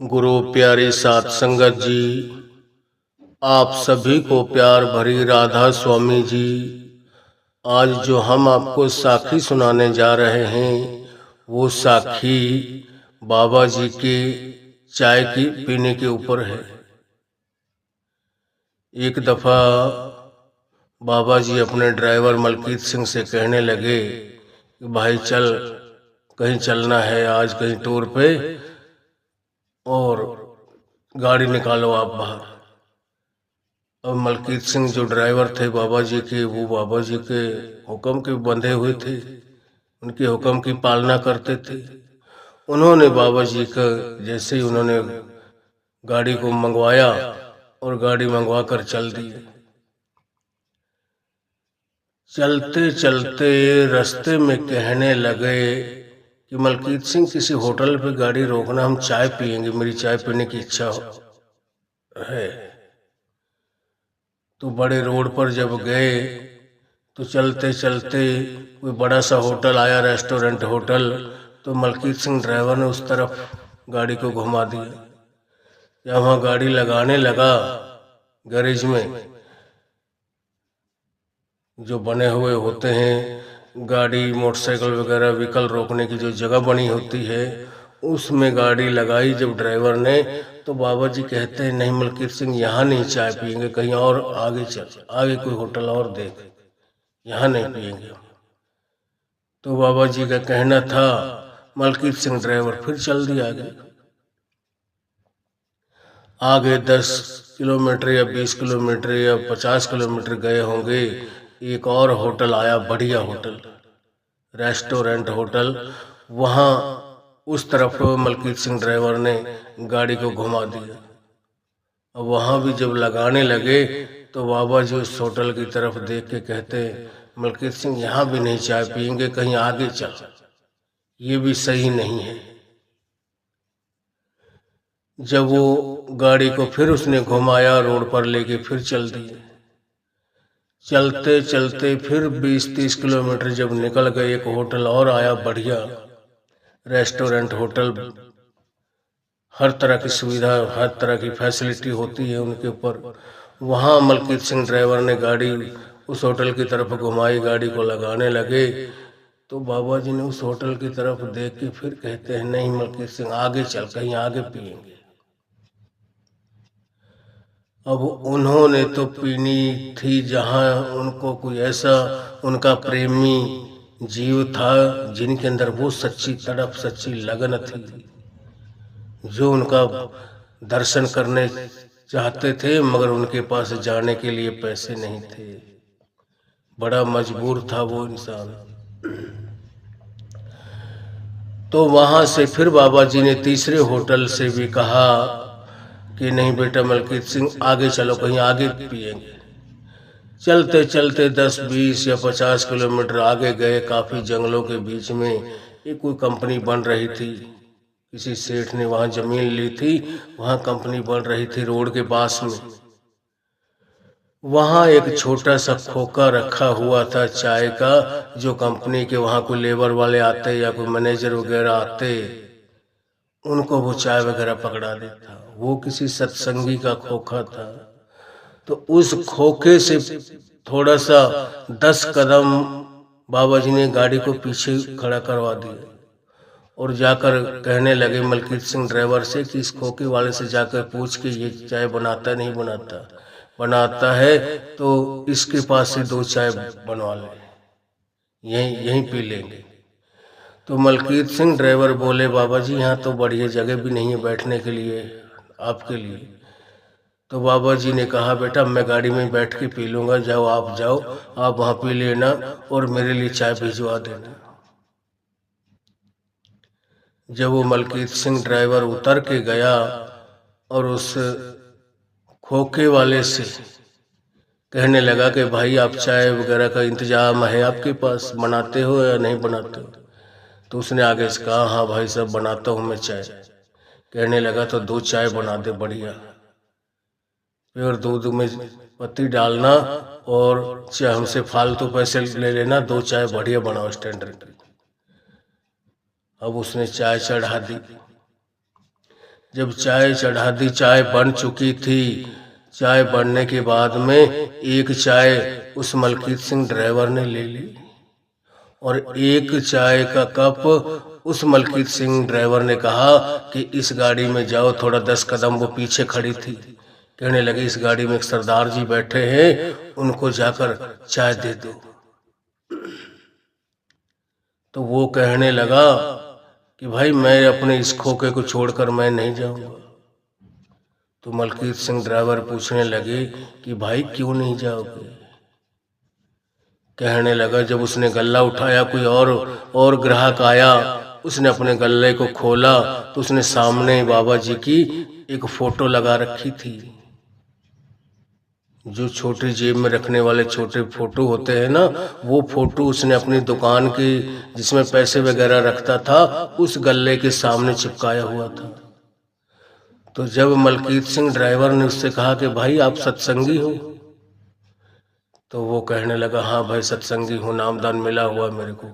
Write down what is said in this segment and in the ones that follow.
गुरु प्यारी सात संगत जी, आप सभी को प्यार भरी राधा स्वामी जी। आज जो हम आपको साखी सुनाने जा रहे हैं वो साखी बाबा जी के चाय की पीने के ऊपर है। एक दफा बाबा जी अपने ड्राइवर मलकीत सिंह से कहने लगे कि भाई चल, कहीं चलना है आज, कहीं टूर पे, और गाड़ी निकालो आप बाहर। अब मलकीत सिंह जो ड्राइवर थे बाबा जी के, वो बाबा जी के हुक्म के बंधे हुए थे, उनके हुक्म की पालना करते थे। उन्होंने बाबा जी का जैसे ही उन्होंने गाड़ी को मंगवाया और गाड़ी मंगवा कर चल दी। चलते चलते रास्ते में कहने लगे कि मलकीत सिंह किसी होटल पे गाड़ी रोकना, हम चाय पियेंगे, मेरी चाय पीने की इच्छा है। तो बड़े रोड पर जब गए तो चलते चलते कोई बड़ा सा होटल आया, रेस्टोरेंट होटल। तो मलकीत सिंह ड्राइवर ने उस तरफ गाड़ी को घुमा दिया। जब वहाँ गाड़ी लगाने लगा गैरेज में, जो बने हुए होते हैं गाड़ी मोटरसाइकिल वगैरह व्हीकल रोकने की जो जगह बनी होती है, उसमें गाड़ी लगाई जब ड्राइवर ने, तो बाबा जी कहते हैं नहीं मलकीत सिंह, यहाँ नहीं चाय पियेंगे, कहीं और आगे चल, आगे कोई होटल और देख, यहाँ नहीं पियेंगे। तो बाबा जी का कहना था, मलकीत सिंह ड्राइवर फिर चल दिया आगे 10 किलोमीटर या 20 किलोमीटर या 50 किलोमीटर गए होंगे, एक और होटल आया, बढ़िया होटल, रेस्टोरेंट होटल। वहाँ उस तरफ मलकीत सिंह ड्राइवर ने गाड़ी को घुमा दिया। अब वहाँ भी जब लगाने लगे तो बाबा जी उस होटल की तरफ देख के कहते, मलकीत सिंह यहाँ भी नहीं चाय पियेंगे, कहीं आगे चल, ये भी सही नहीं है। जब वो गाड़ी को फिर उसने घुमाया, रोड पर लेके फिर चल दिए। चलते चलते फिर 20-30 किलोमीटर जब निकल गए, एक होटल और आया, बढ़िया रेस्टोरेंट होटल, हर तरह की सुविधा, हर तरह की फैसिलिटी होती है उनके ऊपर। वहाँ मलकीत सिंह ड्राइवर ने गाड़ी उस होटल की तरफ घुमाई, गाड़ी को लगाने लगे। तो बाबा जी ने उस होटल की तरफ देख के फिर कहते हैं नहीं मलकीत सिंह, आगे चल, कहीं आगे पियेंगे। अब उन्होंने तो पीनी थी जहाँ उनको कोई ऐसा उनका प्रेमी जीव था जिनके अंदर वो सच्ची तड़प, सच्ची लगन थी, जो उनका दर्शन करने चाहते थे, मगर उनके पास जाने के लिए पैसे नहीं थे, बड़ा मजबूर था वो इंसान। तो वहां से फिर बाबा जी ने तीसरे होटल से भी कहा कि नहीं बेटा मलकीत सिंह, आगे चलो, कहीं आगे पियेंगे। चलते चलते 10-20 या 50 किलोमीटर आगे गए, काफी जंगलों के बीच में एक कोई कंपनी बन रही थी, किसी सेठ ने वहां जमीन ली थी, वहां कंपनी बन रही थी रोड के पास में। वहां एक छोटा सा खोखा रखा हुआ था चाय का, जो कंपनी के वहां कोई लेबर वाले आते या कोई मैनेजर वगैरह आते, उनको वो चाय वगैरह पकड़ा देता। वो किसी सत्संगी का खोखा था। तो उस खोखे से थोड़ा सा 10 कदम बाबा जी ने गाड़ी को पीछे खड़ा करवा दिया और जाकर कहने लगे मलकीत सिंह ड्राइवर से कि इस खोखे वाले से जाकर पूछ के ये चाय बनाता नहीं बनाता, बनाता है तो इसके पास से 2 चाय बनवा ले, यहीं पी लेंगे। तो मलकीत सिंह ड्राइवर बोले, बाबा जी यहाँ तो बढ़िया जगह भी नहीं है बैठने के लिए आपके लिए। तो बाबा जी ने कहा, बेटा मैं गाड़ी में बैठ के पी लूंगा, जाओ आप वहाँ पी लेना और मेरे लिए चाय भिजवा देना। जब वो मलकीत सिंह ड्राइवर उतर के गया और उस खोखे वाले से कहने लगा कि भाई आप चाय वगैरह का इंतजाम है आपके पास, बनाते हो या नहीं बनाते हो? तो उसने आगे से कहा, हाँ भाई साहब बनाता हूँ मैं चाय। कहने लगा तो 2 चाय बना दे बढ़िया, फिर दूध में पत्ती डालना और चाहे हमसे फालतू पैसे ले लेना, 2 चाय बढ़िया बनाओ स्टैंडर्ड की। अब उसने चाय चढ़ा दी। जब चाय चढ़ा दी, चाय बन चुकी थी। चाय बनने के बाद में एक चाय उस मलकीत सिंह ड्राइवर ने ले ली और एक चाय का कप उस मलकीत सिंह ड्राइवर ने कहा कि इस गाड़ी में जाओ। थोड़ा 10 कदम वो पीछे खड़ी थी। कहने लगे इस गाड़ी में एक सरदार जी बैठे हैं, उनको जाकर चाय दे दो। तो वो कहने लगा कि भाई मैं अपने इस खोखे को छोड़कर मैं नहीं जाऊंगा। तो मलकीत सिंह ड्राइवर पूछने लगे कि भाई क्यों नहीं जाओगे? कहने लगा जब उसने गल्ला उठाया, कोई और ग्राहक आया, उसने अपने गल्ले को खोला तो उसने सामने बाबा जी की एक फोटो लगा रखी थी। जो छोटी जेब में रखने वाले छोटे फोटो होते हैं ना, वो फोटो उसने अपनी दुकान की जिसमें पैसे वगैरह रखता था उस गल्ले के सामने चिपकाया हुआ था। तो जब मलकीत सिंह ड्राइवर ने उससे कहा कि भाई आप सत्संगी हो, तो वो कहने लगा हाँ भाई सत्संगी हूँ, नामदान मिला हुआ मेरे को।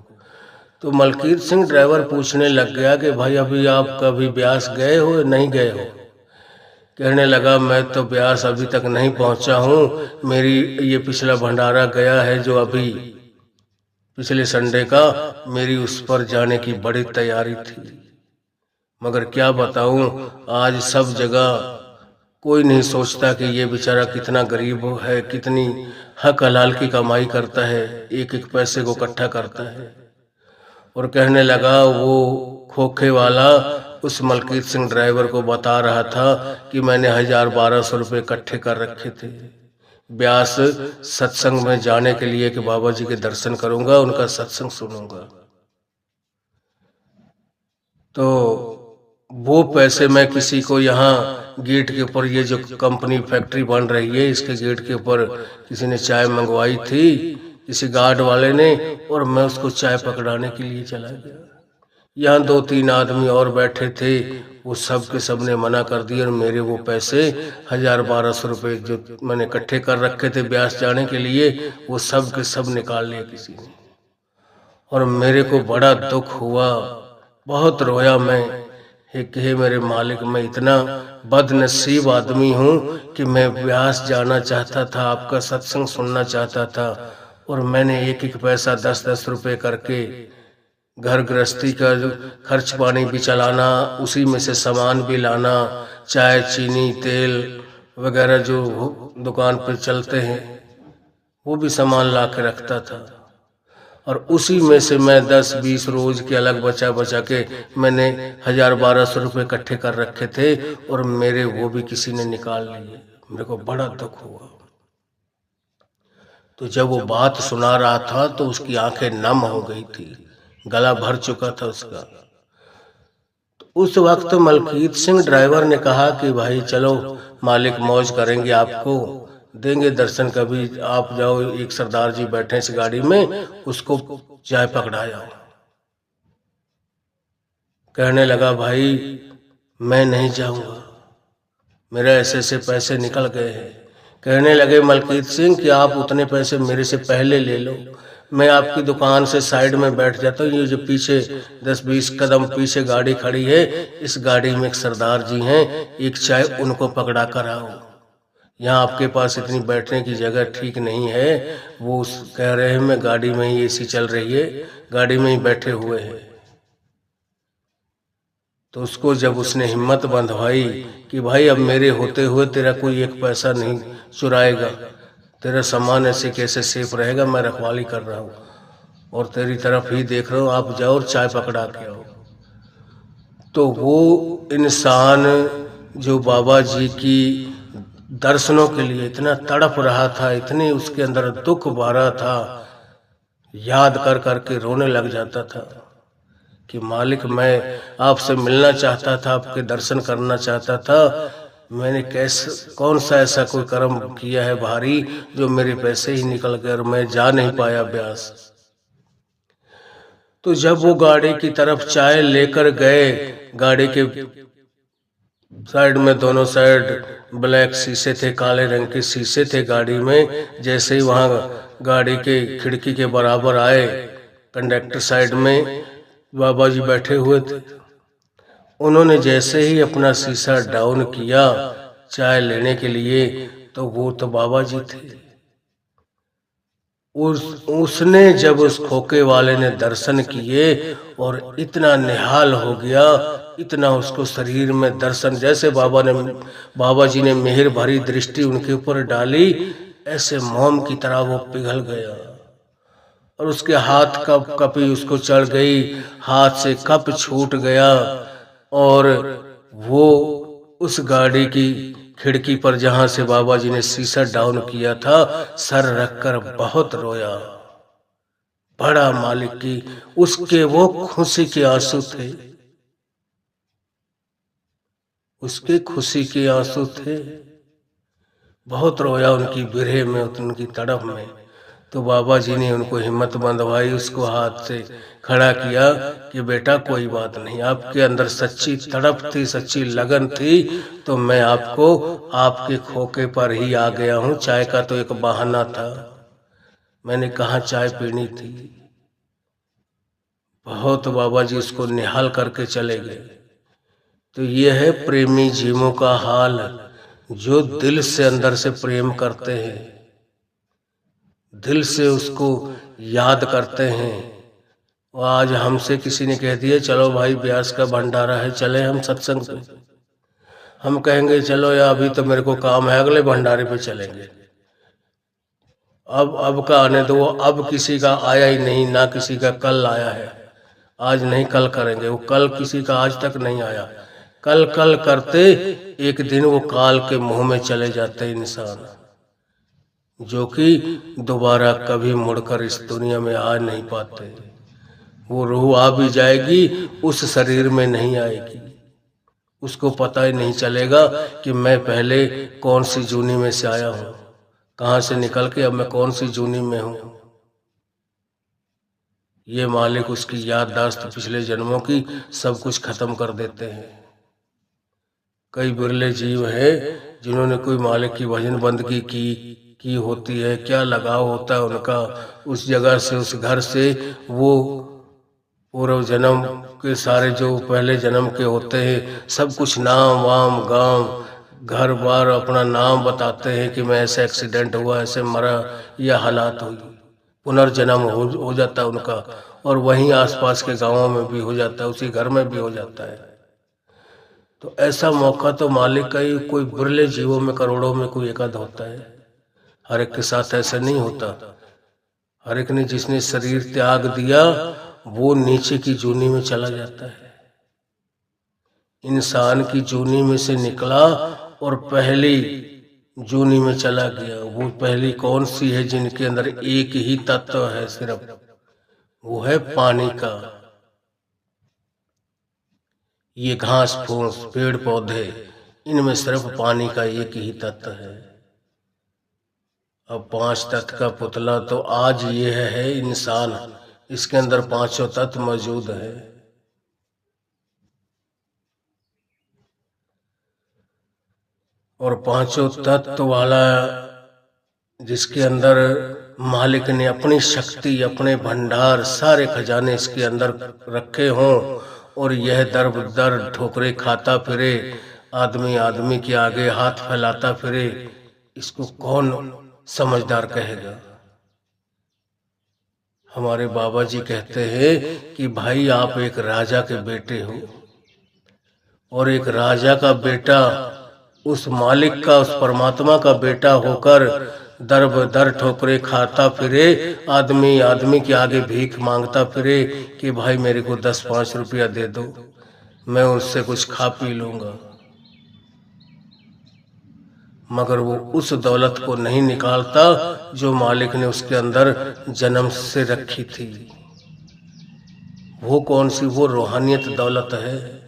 तो मलकीत सिंह ड्राइवर पूछने लग गया कि भाई अभी आप कभी ब्यास गए हो या नहीं गए हो? कहने लगा मैं तो ब्यास अभी तक नहीं पहुंचा हूँ, मेरी ये पिछला भंडारा गया है जो अभी पिछले संडे का, मेरी उस पर जाने की बड़ी तैयारी थी। मगर क्या बताऊं, आज सब जगह कोई नहीं सोचता कि ये बेचारा कितना गरीब है, कितनी हक हलाल की कमाई करता है, एक एक पैसे को इकट्ठा करता है। और कहने लगा वो खोखे वाला उस मलकीत सिंह ड्राइवर को बता रहा था कि मैंने 1000-1200 रुपये इकट्ठे कर रखे थे ब्यास सत्संग में जाने के लिए कि बाबा जी के दर्शन करूंगा, उनका सत्संग सुनूंगा। तो वो पैसे मैं किसी को यहाँ गेट के ऊपर, ये जो कंपनी फैक्ट्री बन रही है इसके गेट के ऊपर किसी ने चाय मंगवाई थी, किसी गार्ड वाले ने, और मैं उसको चाय पकड़ाने के लिए चला गया। यहाँ 2-3 आदमी और बैठे थे, वो सब के सब ने मना कर दिया और मेरे वो पैसे 1000-1200 रुपये जो मैंने इकट्ठे कर रखे थे ब्यास जाने के लिए, वो सब के सब निकाल लिए किसी ने। और मेरे को बड़ा दुख हुआ, बहुत रोया मैं। हे मेरे मालिक, मैं इतना बदनसीब आदमी हूँ कि मैं ब्यास जाना चाहता था, आपका सत्संग सुनना चाहता था, और मैंने एक एक पैसा 10-10 रुपये करके घर गृहस्थी का खर्च पानी भी चलाना, उसी में से सामान भी लाना, चाय चीनी तेल वगैरह जो दुकान पर चलते हैं वो भी सामान ला के रखता था। और उसी में से मैं 10-20 रोज के अलग बचा बचा के मैंने 1000-1200 रुपये इकट्ठे कर रखे थे, और मेरे वो भी किसी ने निकाल लिए। मेरे को बड़ा दुख हुआ। तो जब वो बात सुना रहा था तो उसकी आंखें नम हो गई थी, गला भर चुका था उसका। तो उस वक्त मलकीत सिंह ड्राइवर ने कहा कि भाई चलो मालिक मौज करेंगे, आपको देंगे दर्शन, कभी आप जाओ, एक सरदार जी बैठे इस गाड़ी में, उसको चाय पकड़ाया। कहने लगा भाई मैं नहीं जाऊंगा, मेरे ऐसे ऐसे पैसे निकल गए हैं। कहने लगे मलकीत सिंह कि आप उतने पैसे मेरे से पहले ले लो, मैं आपकी दुकान से साइड में बैठ जाता हूँ। ये जो पीछे 10-20 कदम पीछे गाड़ी खड़ी है, इस गाड़ी में एक सरदार जी हैं, एक चाय उनको पकड़ा कर आओ। यहाँ आपके पास इतनी बैठने की जगह ठीक नहीं है। वो कह रहे हैं मैं गाड़ी में ही, एसी चल रही है, गाड़ी में ही बैठे हुए हैं। तो उसको जब उसने हिम्मत बंधवाई कि भाई अब मेरे होते हुए तेरा कोई एक पैसा नहीं चुराएगा, तेरा सामान ऐसे कैसे सेफ रहेगा, मैं रखवाली कर रहा हूँ और तेरी तरफ ही देख रहा हूँ, आप जाओ और चाय पकड़ा के आओ। तो वो इंसान जो बाबा जी की दर्शनों के लिए इतना तड़प रहा था, इतनी उसके अंदर दुख भरा था, याद कर करके रोने लग जाता था कि मालिक मैं आपसे मिलना चाहता था, आपके दर्शन करना चाहता था, मैंने कैसे कौन सा ऐसा कोई कर्म किया है भारी जो मेरे पैसे ही निकल गए और मैं जा नहीं पाया ब्यास। तो जब वो गाड़ी की तरफ चाय लेकर गए, गाड़ी के साइड में दोनों साइड ब्लैक शीशे थे, काले रंग के शीशे थे गाड़ी में। जैसे ही वहां गाड़ी के खिड़की के बराबर आए, कंडक्टर साइड में बाबा जी बैठे हुए थे, उन्होंने जैसे ही अपना शीशा डाउन किया चाय लेने के लिए, तो वो तो बाबा जी थे। उसने जब उस खोके वाले ने दर्शन किए और इतना निहाल हो गया, इतना उसको शरीर में दर्शन, जैसे बाबा जी ने मेहर भरी दृष्टि उनके ऊपर डाली, ऐसे मोम की तरह वो पिघल गया। और उसके हाथ का कपी उसको चढ़ गई, हाथ से कप छूट गया, और वो उस गाड़ी की खिड़की पर जहां से बाबा जी ने शीशा डाउन किया था, सर रखकर बहुत रोया। बड़ा मालिक की उसके वो खुशी के आंसू थे, उसके खुशी के आंसू थे। बहुत रोया उनकी बिरह में, उनकी तड़प में। तो बाबा जी ने उनको हिम्मत बंधवाई, उसको हाथ से खड़ा किया कि बेटा कोई बात नहीं, आपके अंदर सच्ची तड़प थी, सच्ची लगन थी, तो मैं आपको आपके खोके पर ही आ गया हूँ। चाय का तो एक बहाना था, मैंने कहा चाय पीनी थी। बहुत बाबा जी उसको निहाल करके चले गए। तो ये है प्रेमी जीवों का हाल, जो दिल से अंदर से प्रेम करते हैं, दिल से उसको याद करते हैं। और आज हमसे किसी ने कह दिया चलो भाई ब्यास का भंडारा है, चले हम सत्संग पे, हम कहेंगे चलो या अभी तो मेरे को काम है, अगले भंडारे पे चलेंगे। अब का आने दो, अब किसी का आया ही नहीं, ना किसी का कल आया है। आज नहीं कल करेंगे, वो कल किसी का आज तक नहीं आया। कल कल करते एक दिन वो काल के मुंह में चले जाते इंसान, जो कि दोबारा कभी मुड़कर इस दुनिया में आ नहीं पाते। वो रूह आ भी जाएगी, उस शरीर में नहीं आएगी। उसको पता ही नहीं चलेगा कि मैं पहले कौन सी जूनी में से आया हूँ, कहाँ से निकल के अब मैं कौन सी जूनी में हूँ। ये मालिक उसकी याददाश्त पिछले जन्मों की सब कुछ खत्म कर देते हैं। कई बिरले जीव हैं जिन्होंने कोई मालिक की भजन बंदगी की होती है, क्या लगाव होता है उनका उस जगह से, उस घर से। वो पूर्व जन्म के सारे जो पहले जन्म के होते हैं, सब कुछ नाम वाम गांव घर बार अपना नाम बताते हैं कि मैं ऐसे एक्सीडेंट हुआ, ऐसे मरा, यह हालात हुई। पुनर्जन्म हो जाता है उनका, और वहीं आसपास के गांवों में भी हो जाता है, उसी घर में भी हो जाता है। तो ऐसा मौका तो मालिक का ही कोई बिरले जीवों में, करोड़ों में कोई एकाध होता है। हर एक के साथ ऐसे नहीं होता। हर एक ने जिसने शरीर त्याग दिया वो नीचे की जूनी में चला जाता है। इंसान की जूनी में से निकला और पहली जूनी में चला गया। वो पहली कौन सी है? जिनके अंदर एक ही तत्व है सिर्फ, वो है पानी का। ये घास फूस पेड़ पौधे, इनमें सिर्फ पानी का एक ही तत्व है। अब 5 तत्व का पुतला तो आज ये है इंसान, इसके अंदर 5 तत्व मौजूद है। और 5 तत्व वाला जिसके अंदर मालिक ने अपनी शक्ति, अपने भंडार, सारे खजाने इसके अंदर रखे हों, और यह दर दर ठोकरे खाता फिरे, आदमी आदमी के आगे हाथ फैलाता फिरे, इसको कौन समझदार कहेगा? हमारे बाबा जी कहते हैं कि भाई आप एक राजा के बेटे हो, और एक राजा का बेटा उस मालिक का, उस परमात्मा का बेटा होकर दर दर ठोकरे खाता फिरे, आदमी आदमी के आगे भीख मांगता फिरे कि भाई मेरे को 10-5 रुपया दे दो, मैं उससे कुछ खा पी लूंगा। मगर वो उस दौलत को नहीं निकालता जो मालिक ने उसके अंदर जन्म से रखी थी। वो कौन सी? वो रूहानियत दौलत है,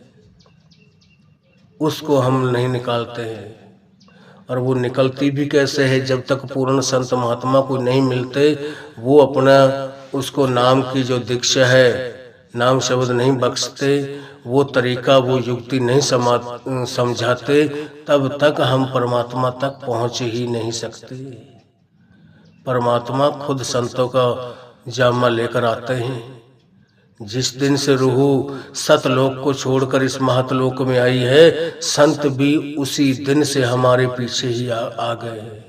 उसको हम नहीं निकालते हैं। और वो निकलती भी कैसे है? जब तक पूर्ण संत महात्मा को नहीं मिलते, वो अपना उसको नाम की जो दीक्षा है, नाम शब्द नहीं बख्शते, वो तरीका, वो युक्ति नहीं समझाते, तब तक हम परमात्मा तक पहुंच ही नहीं सकते। परमात्मा खुद संतों का जामा लेकर आते हैं, जिस दिन से रूह सतलोक को छोड़कर इस महतलोक में आई है, संत भी उसी दिन से हमारे पीछे ही आ गए हैं।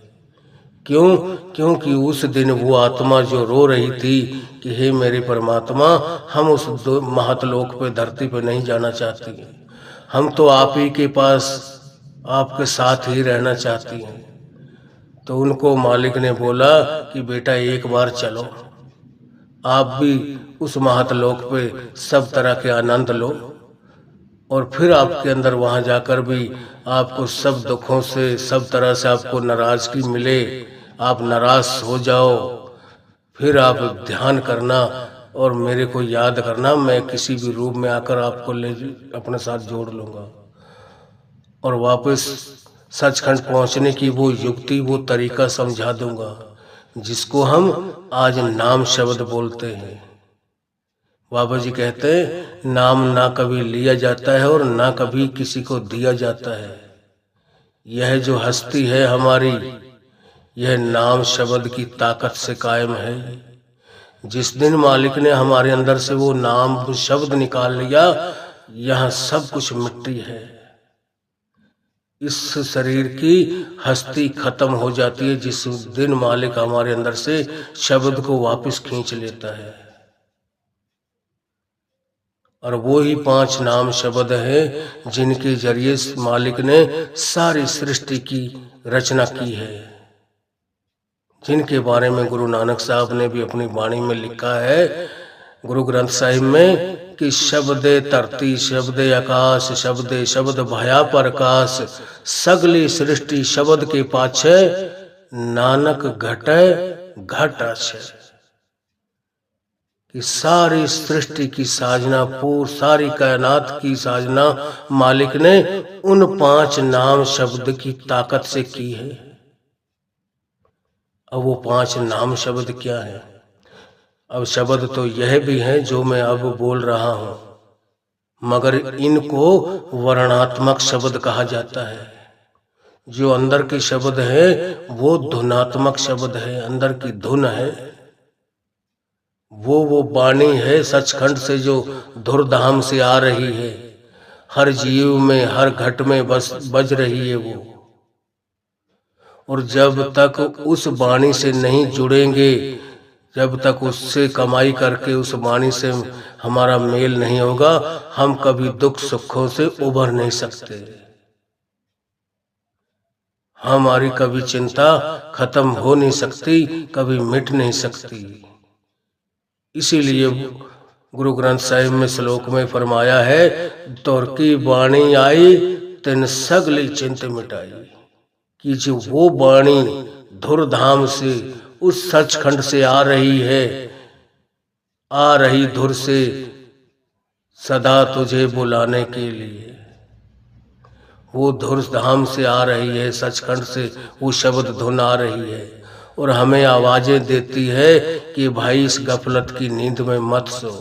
क्यों? क्योंकि उस दिन वो आत्मा जो रो रही थी कि हे मेरे परमात्मा, हम उस महतलोक पे, धरती पे नहीं जाना चाहती, हम तो आप ही के पास, आपके साथ ही रहना चाहती हैं। तो उनको मालिक ने बोला कि बेटा एक बार चलो, आप भी उस महतलोक पे सब तरह के आनंद लो, और फिर आपके अंदर वहां जाकर भी आपको सब दुखों से, सब तरह से आपको नाराजगी मिले, आप नाराज हो जाओ, फिर आप ध्यान करना और मेरे को याद करना, मैं किसी भी रूप में आकर आपको ले अपने साथ जोड़ लूंगा और वापस सचखंड पहुंचने की वो युक्ति, वो तरीका समझा दूंगा, जिसको हम आज नाम शब्द बोलते हैं। बाबा जी कहते हैं नाम ना कभी लिया जाता है और ना कभी किसी को दिया जाता है। यह जो हस्ती है हमारी, यह नाम शब्द की ताकत से कायम है। जिस दिन मालिक ने हमारे अंदर से वो नाम शब्द निकाल लिया, यहाँ सब कुछ मिट्टी है। इस शरीर की हस्ती खत्म हो जाती है जिस दिन मालिक हमारे अंदर से शब्द को वापस खींच लेता है। और वो ही 5 नाम शब्द हैं जिनके जरिए मालिक ने सारी सृष्टि की रचना की है, जिनके बारे में गुरु नानक साहब ने भी अपनी वाणी में लिखा है, गुरु ग्रंथ साहिब में, कि शब्दे धरती, शब्दे आकाश, शब्दे शब्द भया प्रकाश, सगली सृष्टि शब्द के पाछे, नानक घटे घट आछे। कि सारी सृष्टि की साजना, सारी कायनात की साजना मालिक ने उन 5 नाम शब्द की ताकत से की है। अब वो 5 नाम शब्द क्या है? अब शब्द तो यह भी है जो मैं अब बोल रहा हूं, मगर इनको वर्णात्मक शब्द कहा जाता है। जो अंदर के शब्द है वो धुनात्मक शब्द है, अंदर की धुन है, वो वाणी है सचखंड से जो धुरधाम से आ रही है, हर जीव में, हर घट में बज रही है वो। और जब तक उस वाणी से नहीं जुड़ेंगे, जब तक उससे कमाई करके उस वाणी से हमारा मेल नहीं होगा, हम कभी दुख सुखों से उभर नहीं सकते। हमारी कभी चिंता खत्म हो नहीं सकती, कभी मिट नहीं सकती। इसीलिए गुरु ग्रंथ साहिब में श्लोक में फरमाया है, तोर की वाणी आई तिन सगली चिंत मिटाई। कि जो वो वाणी धुरधाम से, उस सचखंड से आ रही है, आ रही धुर से सदा तुझे बुलाने के लिए, वो धुरधाम से आ रही है, सचखंड से वो शब्द धुन आ रही है और हमें आवाजें देती है कि भाई इस गफलत की नींद में मत सो,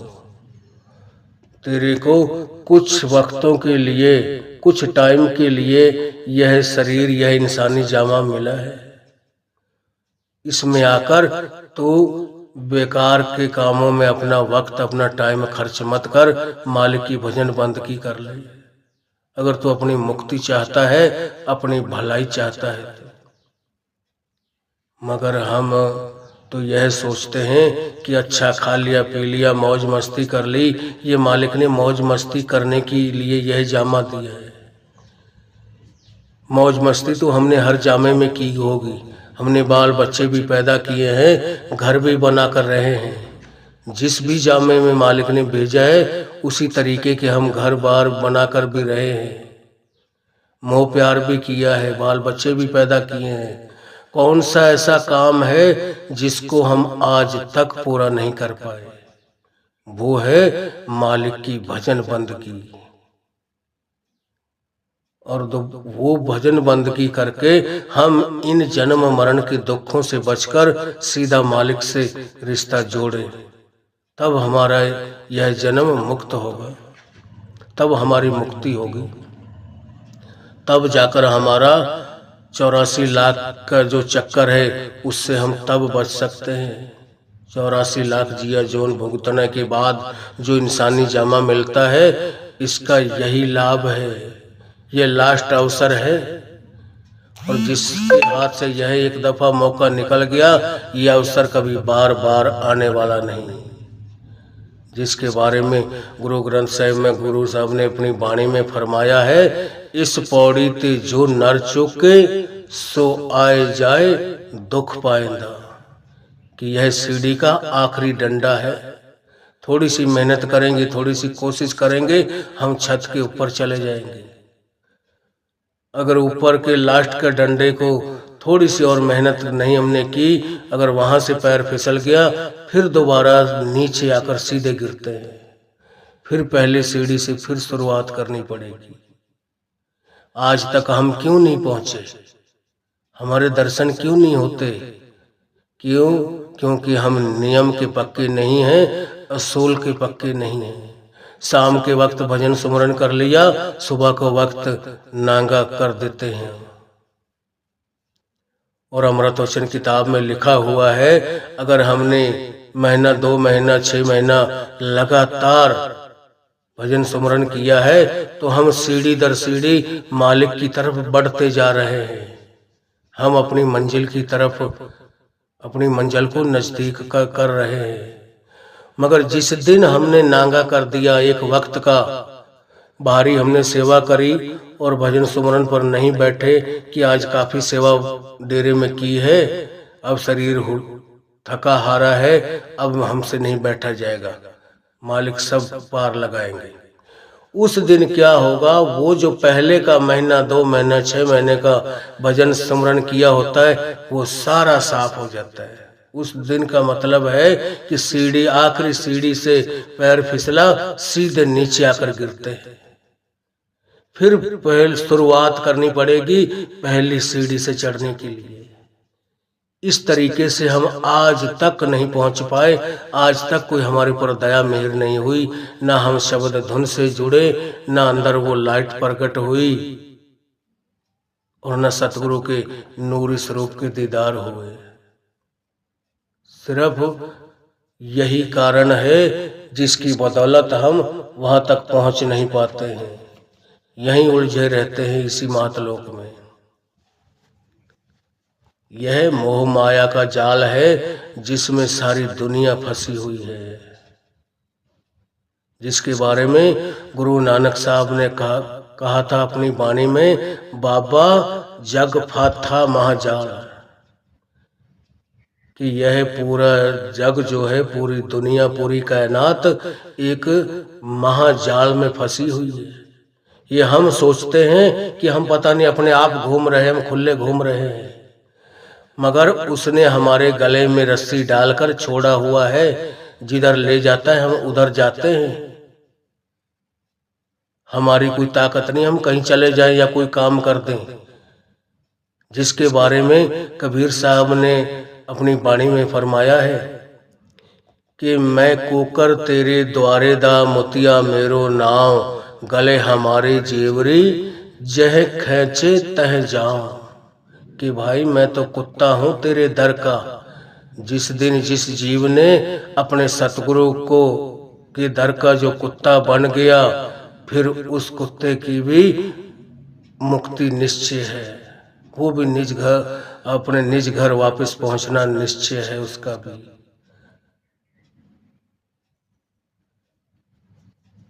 तेरे को कुछ वक्तों के लिए, कुछ टाइम के लिए यह शरीर, यह इंसानी जामा मिला है, इसमें आकर तो बेकार के कामों में अपना वक्त, अपना टाइम खर्च मत कर, मालिक की भजन बंदगी कर ले। अगर तू अपनी मुक्ति चाहता है, अपनी भलाई चाहता है तो। मगर हम तो यह सोचते हैं कि अच्छा खा लिया, पी लिया, मौज मस्ती कर ली। ये मालिक ने मौज मस्ती करने के लिए यह जामा दिया है। मौज मस्ती तो हमने हर जामे में की होगी, हमने बाल बच्चे भी पैदा किए हैं, घर भी बना कर रहे हैं। जिस भी जामे में मालिक ने भेजा है उसी तरीके के हम घर बार बनाकर भी रहे हैं, मोह प्यार भी किया है, बाल बच्चे भी पैदा किए हैं। कौन सा ऐसा काम है जिसको हम आज तक पूरा नहीं कर पाए? वो है मालिक की भजन बंदगी। और वो भजन बंदगी करके हम इन जन्म मरण के दुखों से बचकर सीधा मालिक से रिश्ता जोड़े, तब हमारा यह जन्म मुक्त होगा, तब हमारी मुक्ति होगी, तब जाकर हमारा 84 लाख का जो चक्कर है उससे हम तब बच सकते हैं। 84 लाख जिया जोन भुगतने के बाद जो इंसानी जामा मिलता है, इसका यही लाभ है। ये लास्ट अवसर है, और जिसके हाथ से यह एक दफा मौका निकल गया, यह अवसर कभी बार बार आने वाला नहीं। जिसके बारे में गुरु ग्रंथ साहिब में गुरु साहब ने अपनी वाणी में फरमाया है, इस पौड़ी ते जो नर चुके सो आए जाए दुख पाएंदा, कि यह सीढ़ी का आखिरी डंडा है। थोड़ी सी मेहनत करेंगे, थोड़ी सी कोशिश करेंगे, हम छत के ऊपर चले जाएंगे। अगर ऊपर के लास्ट के डंडे को थोड़ी सी और मेहनत नहीं हमने की, अगर वहां से पैर फिसल गया, फिर दोबारा नीचे आकर सीधे गिरते हैं। फिर पहले सीढ़ी से फिर शुरुआत करनी पड़ेगी। आज तक हम क्यों नहीं पहुंचे? हमारे दर्शन क्यों नहीं होते? क्यों? क्योंकि हम नियम के पक्के नहीं हैं, असूल के पक्के नहीं हैं। शाम के वक्त भजन सुमरन कर लिया, सुबह को वक्त नांगा कर देते हैं। और अमृत वचन किताब में लिखा हुआ है, अगर हमने महीना, 2 महीना, 6 महीना लगातार भजन सुमरन किया है, तो हम सीढ़ी दर सीढ़ी मालिक की तरफ बढ़ते जा रहे हैं। हम अपनी मंजिल की तरफ, अपनी मंजिल को नजदीक कर रहे हैं। मगर जिस दिन हमने नांगा कर दिया, एक वक्त का भारी हमने सेवा करी और भजन सुमरन पर नहीं बैठे कि आज काफी सेवा डेरे में की है, अब शरीर थका हारा है, अब हमसे नहीं बैठा जाएगा, मालिक सब पार लगाएंगे। उस दिन क्या होगा? वो जो पहले का महीना, 2 महीना, 6 महीने का भजन सुमरन किया होता है, वो सारा साफ हो जाता है। उस दिन का मतलब है कि सीढ़ी, आखिरी सीढ़ी से पैर फिसला, सीधे नीचे आकर गिरते हैं। फिर पहले शुरुआत करनी पड़ेगी पहली सीढ़ी से चढ़ने के लिए। इस तरीके से हम आज तक नहीं पहुंच पाए। आज तक कोई हमारे ऊपर दया मेहर नहीं हुई, ना हम शब्द धुन से जुड़े, ना अंदर वो लाइट प्रकट हुई, और न सतगुरु के नूरी स्वरूप के दीदार हुए। सिर्फ यही कारण है जिसकी बदौलत हम वहां तक पहुंच नहीं पाते हैं, यहीं उलझे रहते हैं इसी मातलोक में। यह मोह माया का जाल है जिसमें सारी दुनिया फंसी हुई है, जिसके बारे में गुरु नानक साहब ने कहा था अपनी वाणी में, बाबा जग फाथा महाजाल, कि यह पूरा जग जो है, पूरी दुनिया, पूरी कायनात एक महाजाल में फंसी हुई है। ये हम सोचते हैं कि हम पता नहीं अपने आप घूम रहे हैं, हम खुले घूम रहे हैं, मगर उसने हमारे गले में रस्सी डालकर छोड़ा हुआ है। जिधर ले जाता है हम उधर जाते हैं। हमारी कोई ताकत नहीं हम कहीं चले जाएं या कोई काम कर दें, जिसके बारे में कबीर साहब ने अपनी वाणी में फरमाया है कि मैं कोकर तेरे द्वारे दा मोतिया मेरो नाव, गले हमारे जेवरी जह खैचे तह जाऊं, कि भाई मैं तो कुत्ता हूं तेरे दर का। जिस दिन जिस जीव ने अपने सतगुरु को के दर का जो कुत्ता बन गया, फिर उस कुत्ते की भी मुक्ति निश्चय है। वो भी निज घर, अपने निज घर वापस पहुंचना निश्चय है उसका भी।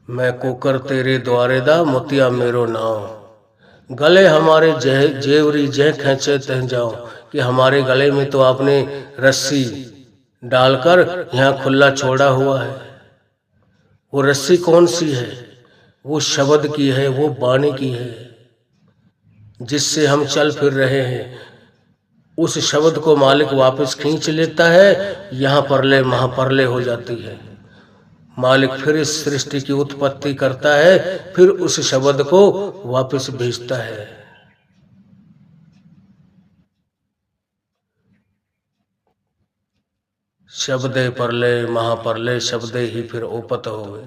मैं कोकर तेरे द्वारे दा मोतिया मेरो नाव, गले हमारे जेवरी जह खींचे तह जाओ, कि हमारे गले में तो आपने रस्सी डालकर यहाँ खुला छोड़ा हुआ है। वो रस्सी कौन सी है? वो शब्द की है, वो वाणी की है, जिससे हम चल फिर रहे हैं। उस शब्द को मालिक वापस खींच लेता है, यहाँ परले महापरले हो जाती है। मालिक फिर इस सृष्टि की उत्पत्ति करता है, फिर उस शब्द को वापस भेजता है। शब्दे परले महापरले, शब्दे ही फिर ओपत होवे।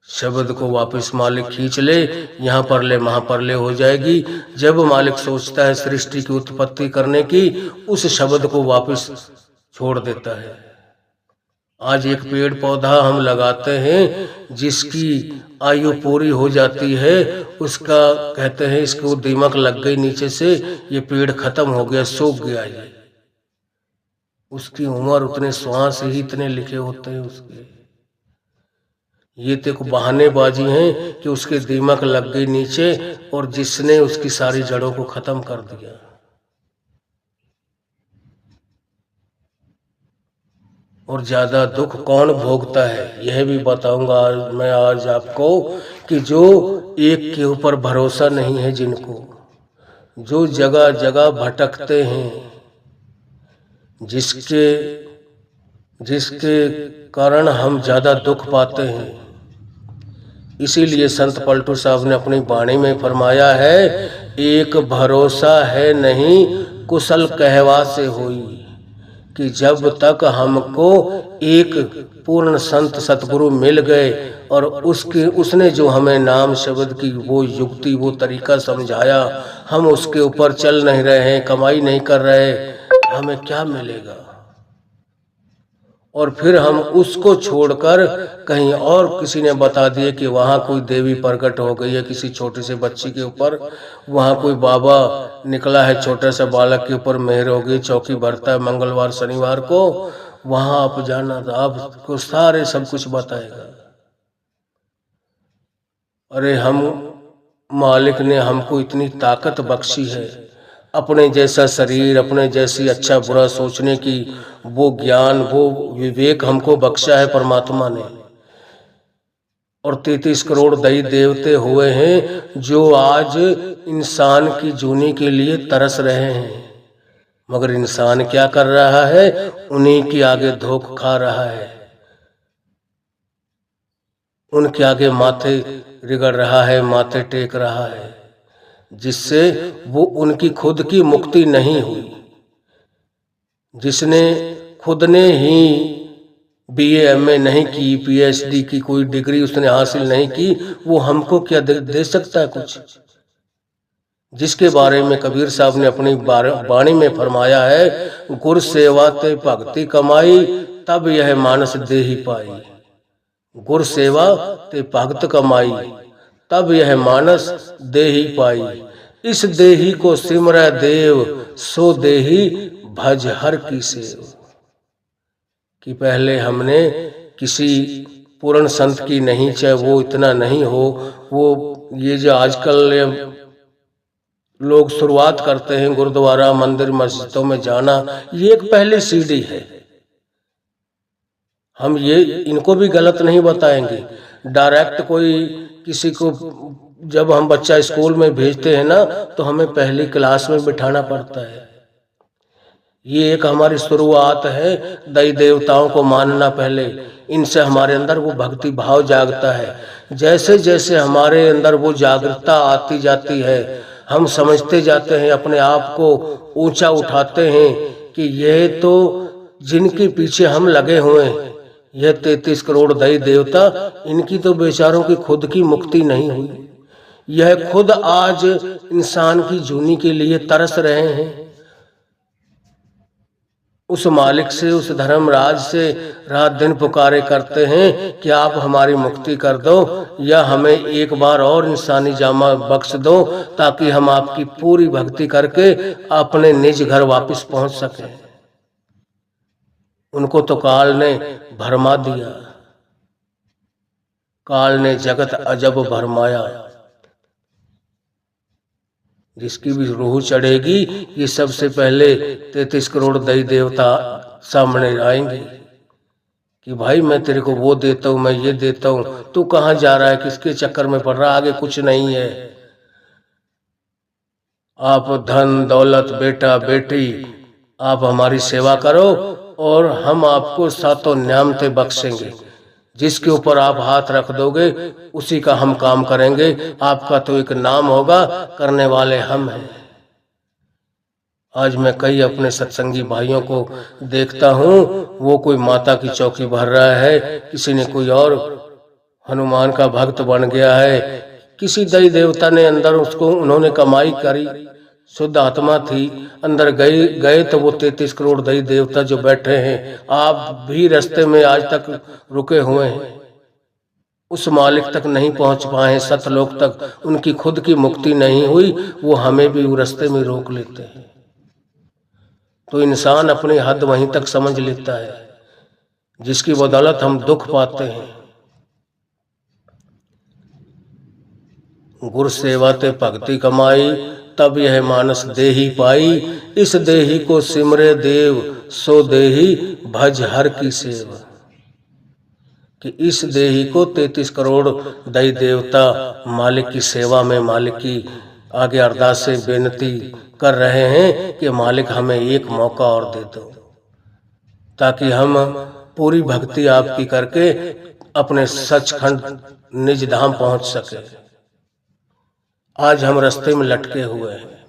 शब्द को वापस मालिक खींच ले, यहाँ परले महापरले हो जाएगी। जब मालिक सोचता है सृष्टि की उत्पत्ति करने की, उस शब्द को वापस छोड़ देता है। आज एक पेड़ पौधा हम लगाते हैं, जिसकी आयु पूरी हो जाती है, उसका कहते हैं इसको दीमक लग गई नीचे से, ये पेड़ खत्म हो गया, सूख गया। ये उसकी उम्र उतने श्वास ही इतने लिखे होते हैं उसके। ये तो बहानेबाजी है कि उसके दीमक लग गई नीचे और जिसने उसकी सारी जड़ों को खत्म कर दिया। और ज्यादा दुख कौन भोगता है यह भी बताऊंगा मैं आज आपको, कि जो एक के ऊपर भरोसा नहीं है, जिनको जो जगह जगह भटकते हैं, जिसके जिसके कारण हम ज्यादा दुख पाते हैं। इसीलिए संत पलटू साहब ने अपनी वाणी में फरमाया है, एक भरोसा है नहीं कुशल कहवा से होई, कि जब तक हमको एक पूर्ण संत सतगुरु मिल गए और उसने जो हमें नाम शब्द की वो युक्ति वो तरीका समझाया, हम उसके ऊपर चल नहीं रहे हैं, कमाई नहीं कर रहे, हमें क्या मिलेगा? और फिर हम उसको छोड़कर कहीं और किसी ने बता दिए कि वहाँ कोई देवी प्रकट हो गई है किसी छोटे से बच्ची के ऊपर, वहाँ कोई बाबा निकला है छोटे से बालक के ऊपर मेहर हो गई, चौकी भरता है मंगलवार शनिवार को, वहाँ आप जाना था, आपको सारे सब कुछ बताएगा। अरे हम मालिक ने हमको इतनी ताकत बख्शी है, अपने जैसा शरीर, अपने जैसी अच्छा बुरा सोचने की वो ज्ञान, वो विवेक हमको बख्शा है परमात्मा ने। और 33 करोड़ दैव देवते हुए हैं जो आज इंसान की जूनी के लिए तरस रहे हैं, मगर इंसान क्या कर रहा है? उन्हीं के आगे धोख खा रहा है, उनके आगे माथे रिगड़ रहा है, माथे टेक रहा है, जिससे वो उनकी खुद की मुक्ति नहीं हुई। जिसने खुद ने ही BA MA नहीं की, PhD की कोई डिग्री उसने हासिल नहीं की, वो हमको क्या दे सकता है कुछ? जिसके बारे में कबीर साहब ने अपनी वाणी में फरमाया है, गुर सेवा ते भक्ति कमाई, तब यह मानस देही पाई। गुर सेवा ते भक्त कमाई, तब यह मानस देही पाई। इस देही को सिमरै देव, सो देही भज हर की सेव। कि पहले हमने किसी पूर्ण संत की नहीं, चाहे वो इतना नहीं हो, वो ये जो आजकल लोग शुरुआत करते हैं गुरुद्वारा मंदिर मस्जिदों में जाना, ये एक पहले सीढ़ी है। हम ये इनको भी गलत नहीं बताएंगे। डायरेक्ट कोई किसी को जब हम बच्चा स्कूल में भेजते हैं ना, तो हमें पहली क्लास में बिठाना पड़ता है। ये एक हमारी शुरुआत है, दैव देवताओं को मानना पहले, इनसे हमारे अंदर वो भक्ति भाव जागता है। जैसे जैसे हमारे अंदर वो जागरूकता आती जाती है, हम समझते जाते हैं, अपने आप को ऊंचा उठाते हैं कि यह तो जिनके पीछे हम लगे हुए हैं, यह 33 करोड़ दैव देवता, इनकी तो बेचारों की खुद की मुक्ति नहीं हुई। यह खुद आज इंसान की जूनी के लिए तरस रहे हैं। उस मालिक से, उस धर्मराज से रात दिन पुकारे करते हैं कि आप हमारी मुक्ति कर दो, या हमें एक बार और इंसानी जामा बख्श दो, ताकि हम आपकी पूरी भक्ति करके अपने निज घर वापस पहुंच सकें। उनको तो काल ने भरमा दिया, काल ने जगत अजब भरमाया। जिसकी भी रूह चढ़ेगी, ये सबसे पहले 33 करोड़ दैव देवता सामने आएंगे कि भाई मैं तेरे को वो देता हूँ, मैं ये देता हूँ, तू कहाँ जा रहा है, किसके चक्कर में पड़ रहा, आगे कुछ नहीं है। आप धन दौलत बेटा बेटी आप हमारी सेवा करो और हम आपको सातों न्यामतें बख्शेंगे। जिसके ऊपर आप हाथ रख दोगे उसी का हम काम करेंगे। आपका तो एक नाम होगा, करने वाले हम हैं। आज मैं कई अपने सत्संगी भाइयों को देखता हूँ, वो कोई माता की चौकी भर रहा है, किसी ने कोई और हनुमान का भक्त बन गया है, किसी दैव देवता ने अंदर उसको उन्होंने कमाई करी, शुद्ध आत्मा थी, अंदर गए गए तो वो 33 करोड़ दैव देवता जो बैठे हैं, आप भी रास्ते में आज तक रुके हुए हैं, उस मालिक तक नहीं पहुंच पाए, सतलोक तक उनकी खुद की मुक्ति नहीं हुई, वो हमें भी वो रास्ते में रोक लेते हैं। तो इंसान अपनी हद वहीं तक समझ लेता है, जिसकी बदौलत हम दुख पाते हैं। गुर सेवा ते भक्ति कमाई, तब यह मानस देही पाई, इस देही को सिमरे देव, सो देही भज हर की सेवा। कि इस देही को 33 करोड़ दैव देवता मालिक की सेवा में, मालिक की आगे अरदास से बेनती कर रहे हैं कि मालिक हमें एक मौका और दे दो, ताकि हम पूरी भक्ति आपकी करके अपने सचखंड निज धाम पहुंच सके। आज हम रास्ते में लटके हुए हैं,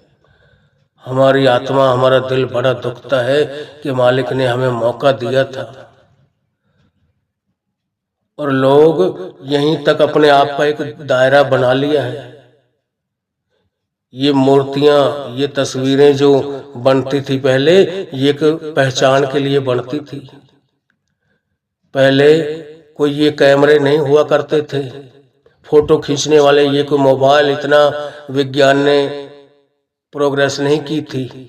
हमारी आत्मा, हमारा दिल बड़ा दुखता है कि मालिक ने हमें मौका दिया था और लोग यहीं तक अपने आप का एक दायरा बना लिया है। ये मूर्तियां, ये तस्वीरें जो बनती थी पहले, ये एक पहचान के लिए बनती थी। पहले कोई ये कैमरे नहीं हुआ करते थे, फोटो खींचने वाले, ये कोई मोबाइल, इतना विज्ञान ने प्रोग्रेस नहीं की थी,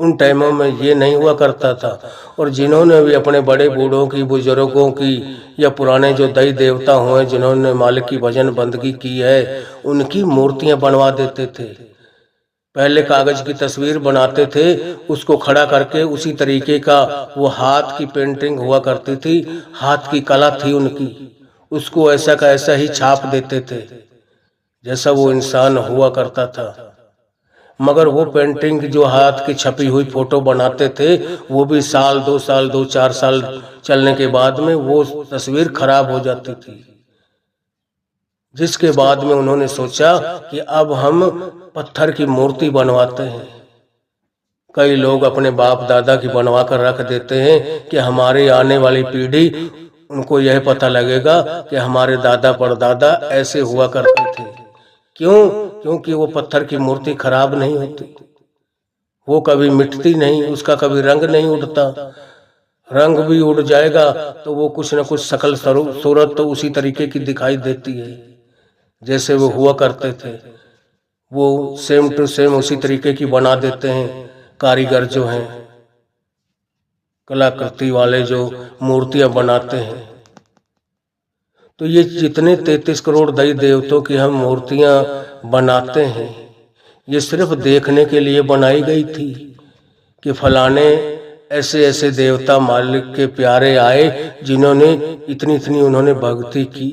उन टाइमों में ये नहीं हुआ करता था। और जिन्होंने भी अपने बड़े बूढ़ों की, बुजुर्गों की, या पुराने जो दैव देवता हुए जिन्होंने मालिक की भजन बंदगी की है, उनकी मूर्तियां बनवा देते थे। पहले कागज की तस्वीर बनाते थे, उसको खड़ा करके उसी तरीके का वो हाथ की पेंटिंग हुआ करती थी, हाथ की कला थी उनकी, उसको ऐसा का ऐसा ही छाप देते थे जैसा वो इंसान हुआ करता था। मगर वो पेंटिंग जो हाथ की छपी हुई फोटो बनाते थे, वो भी साल 2 साल 2-4 साल चलने के बाद में वो तस्वीर खराब हो जाती थी। जिसके बाद में उन्होंने सोचा कि अब हम पत्थर की मूर्ति बनवाते हैं। कई लोग अपने बाप दादा की बनवा कर रख देते हैं कि हमारी आने वाली पीढ़ी, उनको यह पता लगेगा कि हमारे दादा परदादा ऐसे हुआ करते थे। क्यों? क्योंकि वो पत्थर की मूर्ति खराब नहीं होती, वो कभी मिटती नहीं, उसका कभी रंग नहीं उड़ता। रंग भी उड़ जाएगा तो वो कुछ न कुछ शकल सूरत तो उसी तरीके की दिखाई देती है जैसे वो हुआ करते थे। वो सेम टू सेम उसी तरीके की बना देते हैं कारीगर जो हैं, कलाकृति वाले जो मूर्तियां बनाते हैं। तो ये जितने 33 करोड़ दैव देवताओं की हम मूर्तियां बनाते हैं, ये सिर्फ देखने के लिए बनाई गई थी कि फलाने ऐसे ऐसे देवता मालिक के प्यारे आए जिन्होंने इतनी इतनी उन्होंने भक्ति की,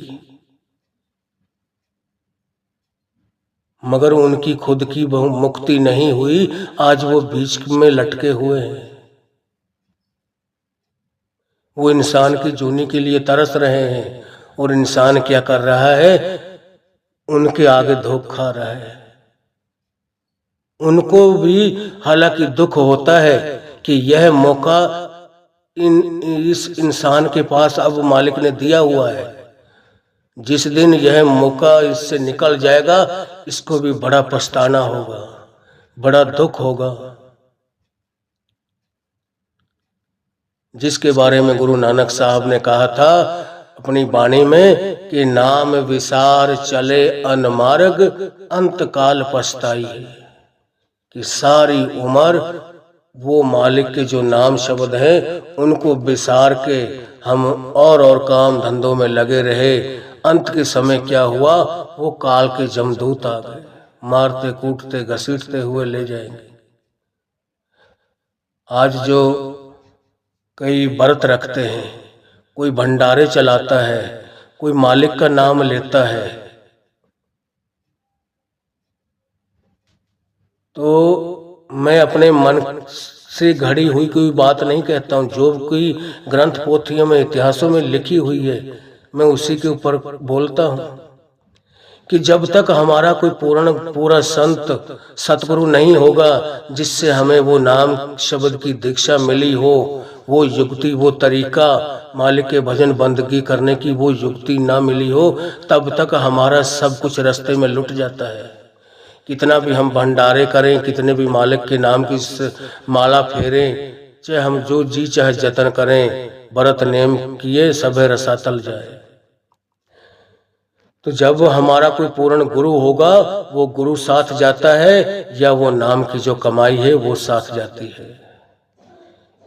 मगर उनकी खुद की मुक्ति नहीं हुई। आज वो बीच में लटके हुए हैं, वो इंसान की जूनी के लिए तरस रहे हैं और इंसान क्या कर रहा है, उनके आगे धोखा खा रहा है। उनको भी हालांकि दुख होता है कि यह मौका इस इंसान के पास अब मालिक ने दिया हुआ है, जिस दिन यह मौका इससे निकल जाएगा इसको भी बड़ा पछताना होगा, बड़ा दुख होगा। जिसके बारे में गुरु नानक साहब ने कहा था अपनी वाणी में कि नाम विसार चले अनमार्ग, अंत काल पछताई है। कि सारी उम्र वो मालिक के जो नाम शब्द हैं उनको विसार के हम और काम धंधों में लगे रहे। अंत के समय क्या हुआ, वो काल के जमदूत आ गए, मारते कूटते घसीटते हुए ले जाएंगे। आज जो कई व्रत रखते हैं, कोई भंडारे चलाता है, कोई मालिक का नाम लेता है, तो मैं अपने मन से घड़ी हुई कोई बात नहीं कहता हूँ। जो कोई ग्रंथ पोथियों में, इतिहासों में लिखी हुई है, मैं उसी के ऊपर बोलता हूँ कि जब तक हमारा कोई पूरा संत सतगुरु नहीं होगा जिससे हमें वो नाम शब्द की दीक्षा मिली हो, वो युक्ति, वो तरीका मालिक के भजन बंदगी करने की वो युक्ति ना मिली हो, तब तक हमारा सब कुछ रास्ते में लुट जाता है। कितना भी हम भंडारे करें, कितने भी मालिक के नाम की माला फेरें, चाहे हम जो जी चाहे जतन करें, व्रत नेम किए सबे रसातल जाए। तो जब हमारा कोई पूर्ण गुरु होगा, वो गुरु साथ जाता है या वो नाम की जो कमाई है वो साथ जाती है।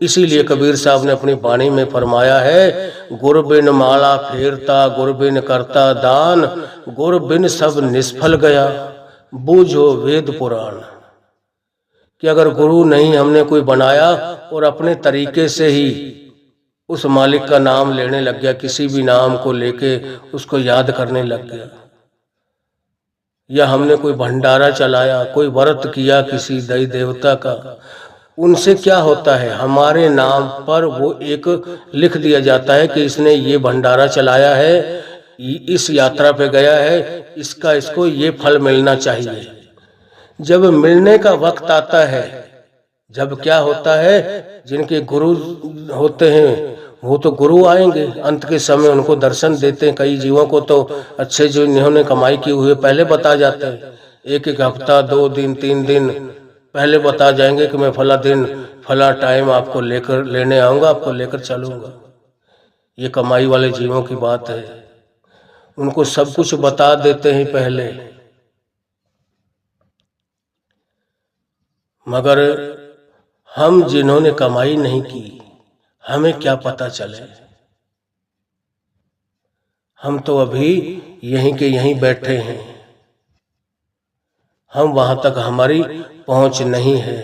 इसीलिए कबीर साहब ने अपनी वाणी में फरमाया है, गुर बिन माला फेरता, गुर बिन करता दान, गुर बिन सब निष्फल गया, बूझो वेद पुराण। कि अगर गुरु नहीं हमने कोई बनाया और अपने तरीके से ही उस मालिक का नाम लेने लग गया, किसी भी नाम को लेके उसको याद करने लग गया, या हमने कोई भंडारा चलाया, कोई व्रत किया किसी देवी देवता का, उनसे क्या होता है, हमारे नाम पर वो एक लिख दिया जाता है कि इसने ये भंडारा चलाया है, इस यात्रा पे गया है, इसको ये फल मिलना चाहिए। जब मिलने का वक्त आता है, जब क्या होता है, जिनके गुरु होते हैं वो तो गुरु आएंगे अंत के समय, उनको दर्शन देते हैं। कई जीवों को तो अच्छे जो इन्होंने कमाई की हुई पहले बता जाते हैं, एक एक हफ्ता 2 दिन 3 दिन पहले बता जाएंगे कि मैं फला दिन फला टाइम आपको लेने आऊंगा, आपको लेकर चलूंगा। ये कमाई वाले जीवों की बात है, उनको सब कुछ बता देते हैं पहले। मगर हम जिन्होंने कमाई नहीं की, हमें क्या पता चले, हम तो अभी यहीं के यहीं बैठे हैं, हम वहां तक हमारी पहुंच नहीं है।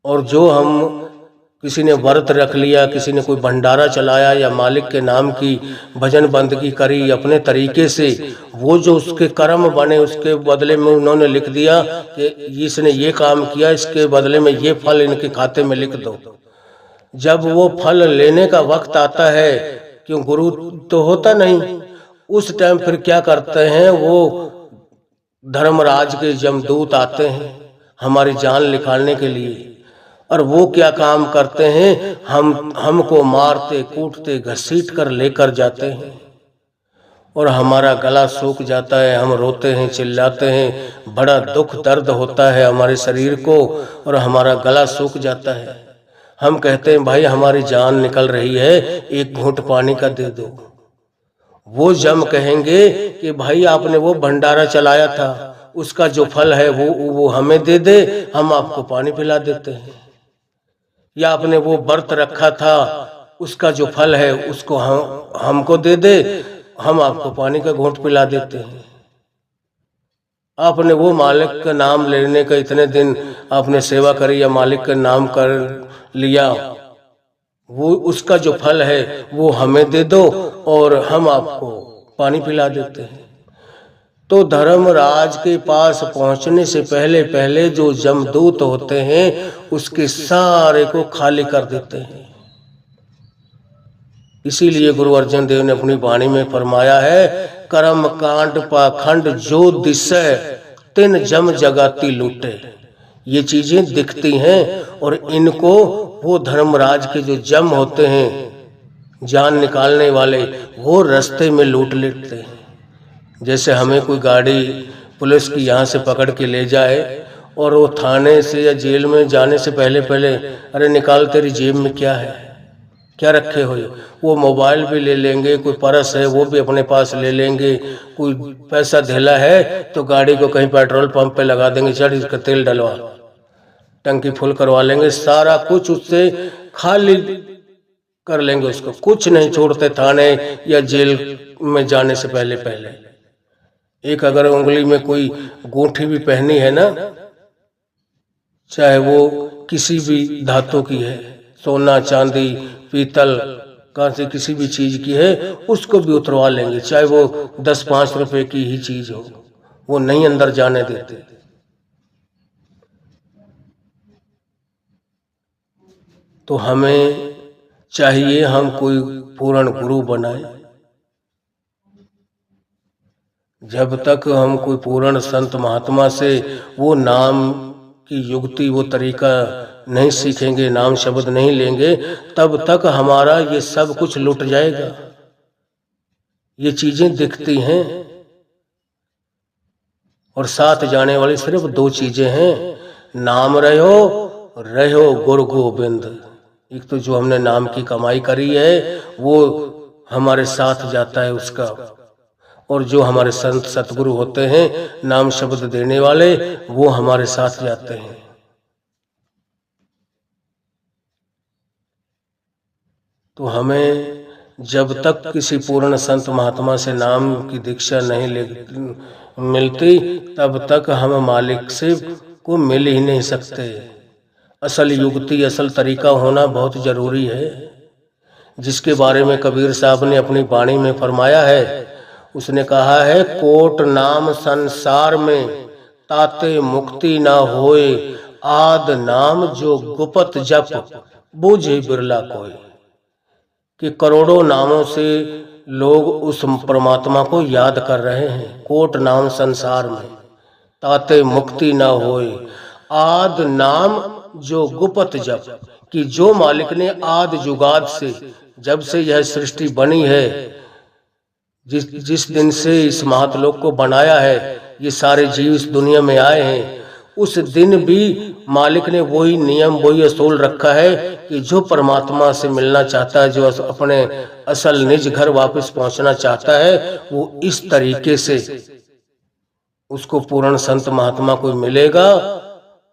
और जो हम किसी ने व्रत रख लिया, किसी ने कोई भंडारा चलाया या मालिक के नाम की भजन बंदगी करी अपने तरीके से, वो जो उसके कर्म बने उसके बदले में उन्होंने लिख दिया कि इसने ये काम किया, इसके बदले में ये फल इनके खाते में लिख दो। जब वो फल लेने का वक्त आता है, क्यों गुरु तो होता नहीं, उस टाइम फिर क्या करते हैं, वो धर्मराज के यमदूत आते हैं हमारी जान निकालने के लिए। और वो क्या काम करते हैं, हमको मारते कूटते घसीट कर लेकर जाते हैं और हमारा गला सूख जाता है, हम रोते हैं चिल्लाते हैं, बड़ा दुख दर्द होता है हमारे शरीर को और हमारा गला सूख जाता है। हम कहते हैं भाई हमारी जान निकल रही है, एक घूंट पानी का दे दो। वो जम कहेंगे कि भाई आपने वो भंडारा चलाया था, उसका जो फल है वो हमें दे दे, हम आपको पानी पिला देते हैं। या आपने वो व्रत रखा था, उसका जो फल है उसको हमको दे दे, हम आपको पानी का घूंट पिला देते हैं। आपने वो मालिक का नाम लेने का इतने दिन आपने सेवा करी या मालिक का नाम कर लिया, वो उसका जो फल है वो हमें दे दो और हम आपको पानी पिला देते हैं। तो धर्मराज के पास पहुंचने से पहले पहले जो जमदूत होते हैं उसके सारे को खाली कर देते हैं। इसीलिए गुरु अर्जन देव ने अपनी वाणी में फरमाया है, कर्म कांड पाखंड जो दिशे तिन जम जगाती लूटे। ये चीजें दिखती हैं और इनको वो धर्मराज के जो जम होते हैं, जान निकालने वाले, वो रास्ते में लूट लेते हैं। जैसे हमें कोई गाड़ी पुलिस की यहाँ से पकड़ के ले जाए और वो थाने से या जेल में जाने से पहले पहले, अरे निकाल तेरी जेब में क्या है, क्या रखे हो, वो मोबाइल भी ले लेंगे, कोई पर्स है वो भी अपने पास ले लेंगे, कोई पैसा धेला है तो गाड़ी को कहीं पेट्रोल पंप पे लगा देंगे, चढ़ इसका तेल डलवा, टंकी फुल करवा लेंगे, सारा कुछ उससे खाली कर लेंगे, उसको कुछ नहीं छोड़ते थाने या जेल में जाने से पहले पहले। एक अगर उंगली में कोई गूंठी भी पहनी है ना, चाहे वो किसी भी धातु की है, सोना चांदी पीतल कहाँ से किसी भी चीज की है, उसको भी उतरवा लेंगे, चाहे वो 10-5 रुपए की ही चीज हो, वो नहीं अंदर जाने देते। तो हमें चाहिए हम कोई पूर्ण गुरु बनाए। जब तक हम कोई पूर्ण संत महात्मा से वो नाम की युक्ति, वो तरीका नहीं सीखेंगे, नाम शब्द नहीं लेंगे, तब तक हमारा ये सब कुछ लुट जाएगा। ये चीजें दिखती हैं, और साथ जाने वाली सिर्फ दो चीजें हैं, नाम रहो गुरु गोविंद। एक तो जो हमने नाम की कमाई करी है वो हमारे साथ जाता है उसका, और जो हमारे संत सतगुरु होते हैं नाम शब्द देने वाले वो हमारे साथ जाते हैं। तो हमें जब तक किसी पूर्ण संत महात्मा से नाम की दीक्षा नहीं मिलती तब तक हम मालिक से को मिल ही नहीं सकते। असल युक्ति असल तरीका होना बहुत जरूरी है, जिसके बारे में कबीर साहब ने अपनी वाणी में फरमाया है। उसने कहा है, कोट नाम संसार में ताते मुक्ति ना होए, आद नाम जो गुपत जप बूझे बिरला कोई। कि करोड़ों नामों से लोग उस परमात्मा को याद कर रहे हैं, कोट नाम संसार में ताते मुक्ति ना होए, आद नाम जो गुपत जप। कि जो मालिक ने आद जुगाद से, जब से यह सृष्टि बनी है, जिस दिन से इस महातलोक को बनाया है, ये सारे जीव इस दुनिया में आए हैं, उस दिन भी मालिक ने वही नियम वही असूल रखा है कि जो परमात्मा से मिलना चाहता है, जो अपने असल निज घर वापस पहुंचना चाहता है, वो इस तरीके से उसको पूर्ण संत महात्मा को मिलेगा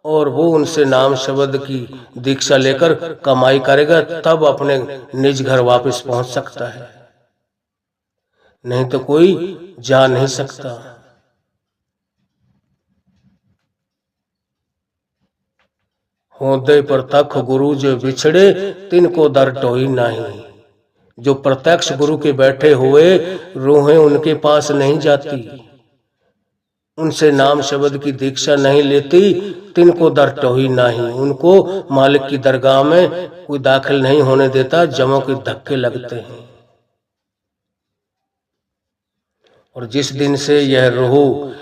और वो उनसे नाम शब्द की दीक्षा लेकर कमाई करेगा, तब अपने निज घर वापस पहुंच सकता है, नहीं तो कोई जा नहीं सकता। होदे प्रत्यक्ष गुरु जो बिछड़े तिनको दर टोई नहीं। जो प्रत्यक्ष गुरु के बैठे हुए रूहें उनके पास नहीं जाती, उनसे नाम शब्द की दीक्षा नहीं लेती, तिनको दर टोई नहीं। उनको मालिक की दरगाह में कोई दाखिल नहीं होने देता, जमों के धक्के लगते हैं। और जिस दिन से यह रूह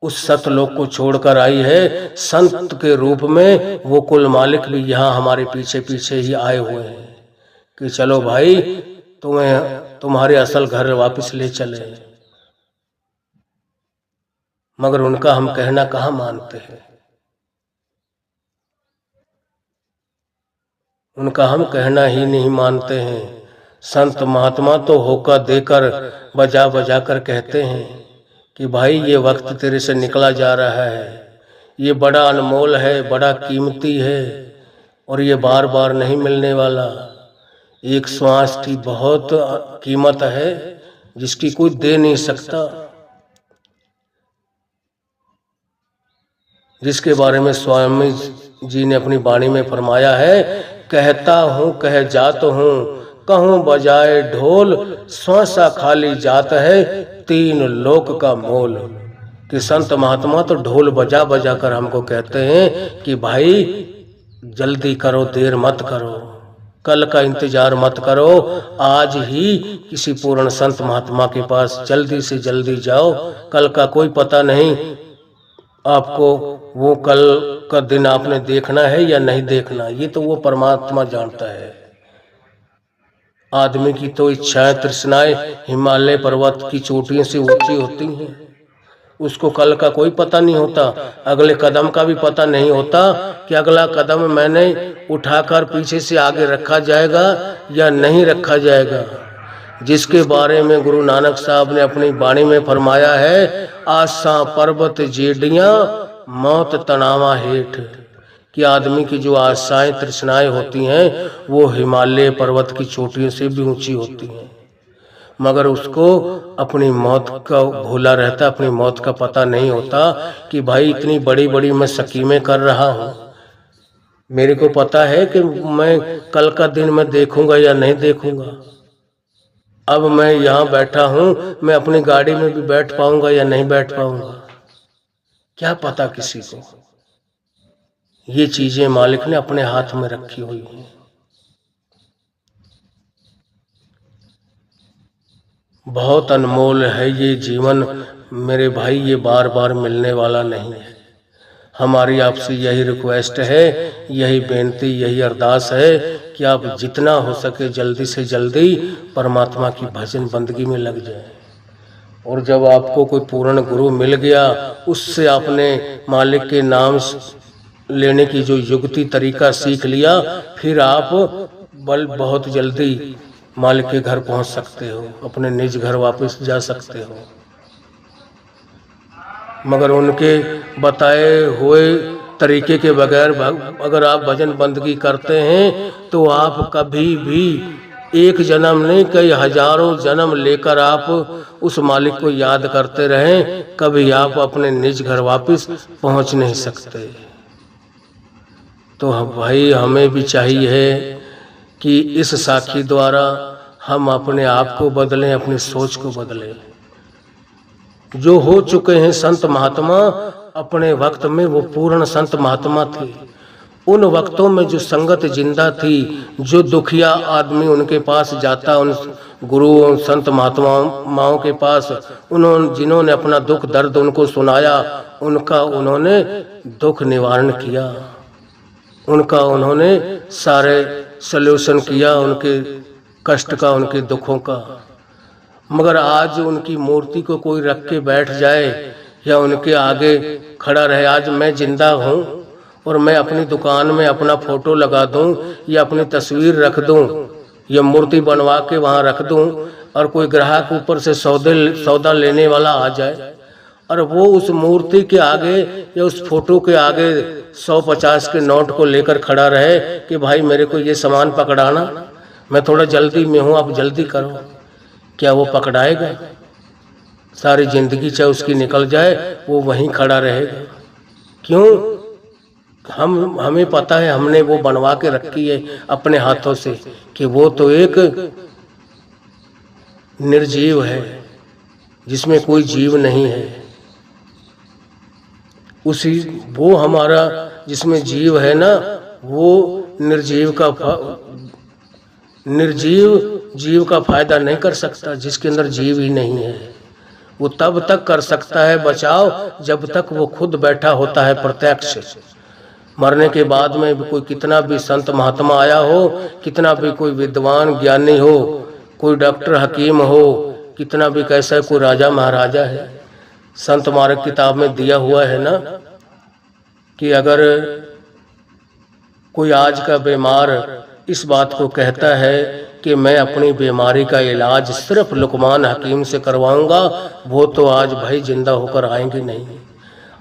उस सतलोक को छोड़कर आई है संत के रूप में, वो कुल मालिक भी यहाँ हमारे पीछे पीछे ही आए हुए हैं कि चलो भाई तुम्हें तुम्हारे असल घर वापस ले चले। मगर उनका हम कहना कहाँ मानते हैं, उनका हम कहना ही नहीं मानते हैं। संत महात्मा तो होका देकर बजा बजा कर कहते हैं कि भाई ये वक्त तेरे से निकला जा रहा है, ये बड़ा अनमोल है, बड़ा कीमती है और ये बार बार नहीं मिलने वाला। एक श्वास की बहुत कीमत है जिसकी कोई दे नहीं सकता, जिसके बारे में स्वामी जी ने अपनी वाणी में फरमाया है, कहता हूँ कह जात हूँ कहूँ बजाए ढोल, श्वासा खाली जात है तीन लोक का मोल। कि संत महात्मा तो ढोल बजा बजा कर हमको कहते हैं कि भाई जल्दी करो, देर मत करो, कल का इंतजार मत करो, आज ही किसी पूर्ण संत महात्मा के पास जल्दी से जल्दी जाओ। कल का कोई पता नहीं आपको, वो कल का दिन आपने देखना है या नहीं देखना, ये तो वो परमात्मा जानता है। आदमी की तो इच्छाएं तृष्णाएं हिमालय पर्वत की चोटियों से ऊंची होती हैं, उसको कल का कोई पता नहीं होता, अगले कदम का भी पता नहीं होता कि अगला कदम मैंने उठाकर पीछे से आगे रखा जाएगा या नहीं रखा जाएगा। जिसके बारे में गुरु नानक साहब ने अपनी वाणी में फरमाया है, आसा पर्वत जेडियां मौत तनावा हेठ। कि आदमी की जो आशाएं तृष्णाएं होती हैं वो हिमालय पर्वत की चोटियों से भी ऊंची होती हैं, मगर उसको अपनी मौत का भूला रहता, अपनी मौत का पता नहीं होता कि भाई इतनी बड़ी बड़ी मैं स्कीमें कर रहा हूँ, मेरे को पता है कि मैं कल का दिन मैं देखूंगा या नहीं देखूंगा। अब मैं यहाँ बैठा हूँ, मैं अपनी गाड़ी में भी बैठ पाऊंगा या नहीं बैठ पाऊंगा, क्या पता किसी को। ये चीजें मालिक ने अपने हाथ में रखी हुई हैं। बहुत अनमोल है ये जीवन मेरे भाई, ये बार बार मिलने वाला नहीं है। हमारी आपसे यही रिक्वेस्ट है, यही बेनती, यही अरदास है कि आप जितना हो सके जल्दी से जल्दी परमात्मा की भजन बंदगी में लग जाएं। और जब आपको कोई पूर्ण गुरु मिल गया, उससे आपने मालिक के नाम लेने की जो युक्ति तरीका सीख लिया, फिर आप बहुत जल्दी मालिक के घर पहुंच सकते हो, अपने निज घर वापस जा सकते हो। मगर उनके बताए हुए तरीके के बगैर अगर आप भजन बंदगी करते हैं तो आप कभी भी एक जन्म नहीं, कई हजारों जन्म लेकर आप उस मालिक को याद करते रहें, कभी आप अपने निज घर वापस पहुंच नहीं सकते। तो भाई हमें भी चाहिए कि इस साखी द्वारा हम अपने आप को बदलें, अपनी सोच को बदलें। जो हो चुके हैं संत महात्मा, अपने वक्त में वो पूर्ण संत महात्मा थे। उन वक्तों में जो संगत जिंदा थी, जो दुखिया आदमी उनके पास जाता, उन गुरु संत महात्माओं के पास, जिन्होंने अपना दुख दर्द उनको सुनाया, उनका उन्होंने दुख निवारण किया, उनका उन्होंने सारे सल्यूशन किया, उनके कष्ट का, उनके दुखों का। मगर आज उनकी मूर्ति को कोई रख के बैठ जाए या उनके आगे खड़ा रहे, आज मैं जिंदा हूँ और मैं अपनी दुकान में अपना फोटो लगा दूं या अपनी तस्वीर रख दूं या मूर्ति बनवा के वहां रख दूं, और कोई ग्राहक ऊपर से सौदा लेने वाला आ जाए और वो उस मूर्ति के आगे या उस फोटो के आगे 100-50 के नोट को लेकर खड़ा रहे कि भाई मेरे को ये सामान पकड़ाना, मैं थोड़ा जल्दी में हूँ, आप जल्दी करो, क्या वो पकड़ाएगा? सारी जिंदगी चाहे उसकी निकल जाए, वो वहीं खड़ा रहेगा। क्यों? हमें पता है, हमने वो बनवा के रखी है अपने हाथों से कि वो तो एक निर्जीव है, जिसमें कोई जीव नहीं है। उसी वो हमारा जिसमें जीव है ना, वो निर्जीव जीव का फायदा नहीं कर सकता जिसके अंदर जीव ही नहीं है। वो तब तक कर सकता है बचाव जब तक वो खुद बैठा होता है प्रत्यक्ष। मरने के बाद में भी कोई कितना भी संत महात्मा आया हो, कितना भी कोई विद्वान ज्ञानी हो, कोई डॉक्टर हकीम हो, कितना भी कैसा कोई राजा महाराजा है, संत मार्ग किताब में दिया हुआ है ना कि अगर कोई आज का बीमार इस बात को कहता है कि मैं अपनी बीमारी का इलाज सिर्फ लुकमान हकीम से करवाऊंगा, वो तो आज भाई जिंदा होकर आएंगे नहीं।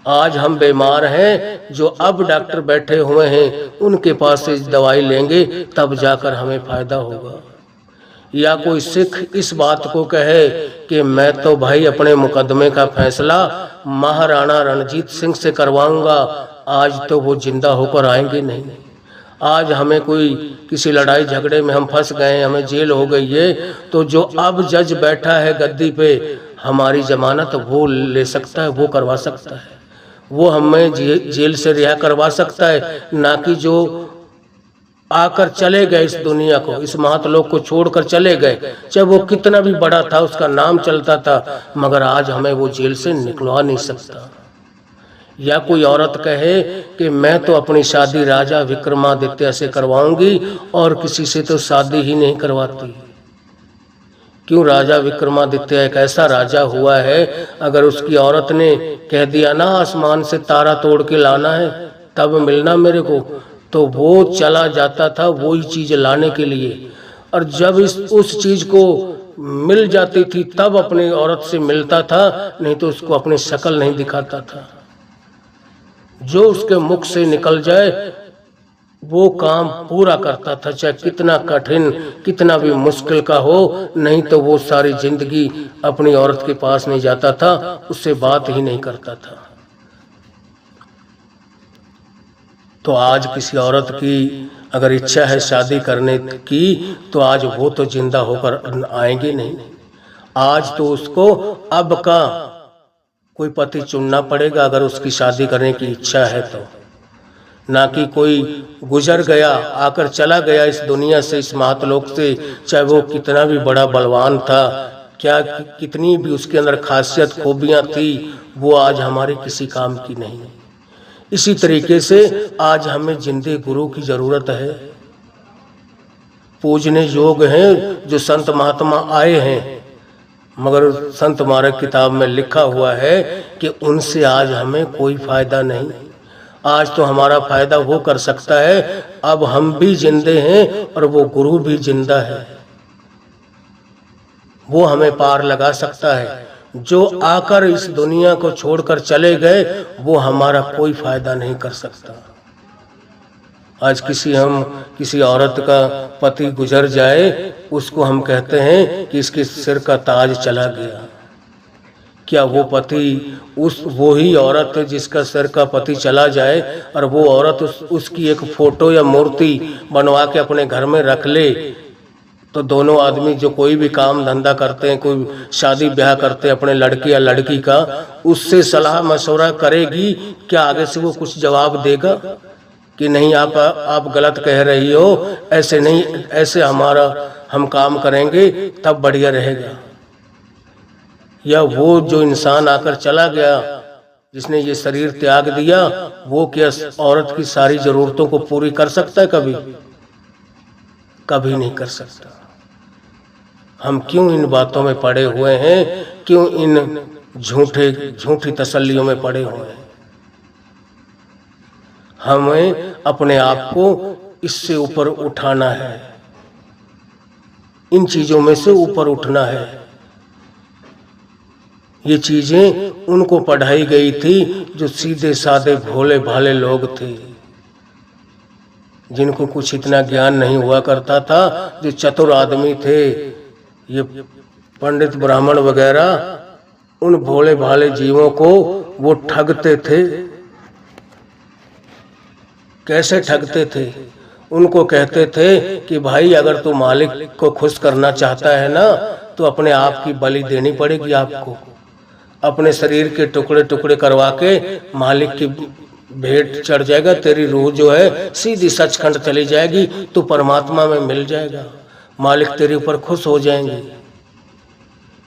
आज हम बीमार हैं, जो अब डॉक्टर बैठे हुए हैं उनके पास से दवाई लेंगे तब जाकर हमें फायदा होगा। या कोई सिख इस बात को कहे कि मैं तो भाई अपने मुकदमे का फैसला महाराणा रणजीत सिंह से करवाऊंगा, आज तो वो जिंदा होकर आएंगे नहीं। आज हमें कोई किसी लड़ाई झगड़े में हम फंस गए, हमें जेल हो गई है, तो जो अब जज बैठा है गद्दी पे, हमारी जमानत वो ले सकता है, वो करवा सकता है, वो हमें जेल से रिहा करवा सकता है। ना कि जो आकर चले गए इस दुनिया को, इस महतलोक को छोड़कर चले गए, चाहे वो कितना भी बड़ा था, उसका नाम चलता था, मगर आज हमें वो जेल से निकलवा नहीं सकता। या कोई औरत कहे कि मैं तो अपनी शादी राजा विक्रमादित्य से करवाऊंगी और किसी से तो शादी ही नहीं करवाती। क्यों? राजा विक्रमादित्य एक ऐसा राजा हुआ है, अगर उसकी औरत ने कह दिया ना आसमान से तारा तोड़ के लाना है तब मिलना मेरे को, तो वो चला जाता था वही चीज लाने के लिए, और जब उस चीज को मिल जाती थी तब अपनी औरत से मिलता था, नहीं तो उसको अपनी शक्ल नहीं दिखाता था। जो उसके मुख से निकल जाए वो काम पूरा करता था, चाहे कितना कठिन कितना भी मुश्किल का हो, नहीं तो वो सारी जिंदगी अपनी औरत के पास नहीं जाता था, उससे बात ही नहीं करता था। तो आज किसी औरत की अगर इच्छा है शादी करने की, तो आज वो तो जिंदा होकर आएंगे नहीं। आज तो उसको अब का कोई पति चुनना पड़ेगा अगर उसकी शादी करने की इच्छा है तो, ना कि कोई गुजर गया, आकर चला गया इस दुनिया से, इस महतलोक से, चाहे वो कितना भी बड़ा बलवान था, क्या कितनी भी उसके अंदर खासियत खूबियां थी, वो आज हमारे किसी काम की नहीं। इसी तरीके से आज हमें जिंदे गुरु की जरूरत है। पूजने योग हैं जो संत महात्मा आए हैं, मगर संत मार्ग किताब में लिखा हुआ है कि उनसे आज हमें कोई फायदा नहीं। आज तो हमारा फायदा वो कर सकता है, अब हम भी जिंदे हैं और वो गुरु भी जिंदा है, वो हमें पार लगा सकता है। जो आकर इस दुनिया को छोड़कर चले गए वो हमारा कोई फायदा नहीं कर सकता। आज किसी औरत का पति गुजर जाए, उसको हम कहते हैं कि इसके सिर का ताज चला गया। क्या वो पति वो ही औरत जिसका सिर का पति चला जाए और वो औरत उसकी एक फोटो या मूर्ति बनवा के अपने घर में रख ले, तो दोनों आदमी जो कोई भी काम धंधा करते हैं, कोई शादी ब्याह करते हैं अपने लड़के या लड़की का, उससे सलाह मशवरा करेगी? क्या आगे से वो कुछ जवाब देगा कि नहीं आप गलत कह रही हो, ऐसे नहीं, ऐसे हम काम करेंगे तब बढ़िया रहेगा? या वो जो इंसान आकर चला गया, जिसने ये शरीर त्याग दिया, वो क्या औरत की सारी जरूरतों को पूरी कर सकता है? कभी नहीं कर सकता। हम क्यों इन बातों में पड़े हुए हैं? क्यों इन झूठी तसल्लियों में पड़े हुए हैं? हमें अपने आप को इससे ऊपर उठाना है, इन चीजों में से ऊपर उठना है। ये चीजें उनको पढ़ाई गई थी जो सीधे साधे भोले भाले लोग थे, जिनको कुछ इतना ज्ञान नहीं हुआ करता था। जो चतुर आदमी थे, ये पंडित ब्राह्मण वगैरह, उन भोले भाले जीवों को वो ठगते थे। कैसे ठगते थे? उनको कहते थे कि भाई अगर तू मालिक को खुश करना चाहता है ना, तो अपने आप की बलि देनी पड़ेगी आपको। अपने शरीर के टुकड़े टुकड़े करवा के मालिक की भेंट चढ़ जाएगा, तेरी रूह जो है सीधी सचखंड चली जाएगी, तू परमात्मा में मिल जाएगा, मालिक तेरे ऊपर खुश हो जाएंगे।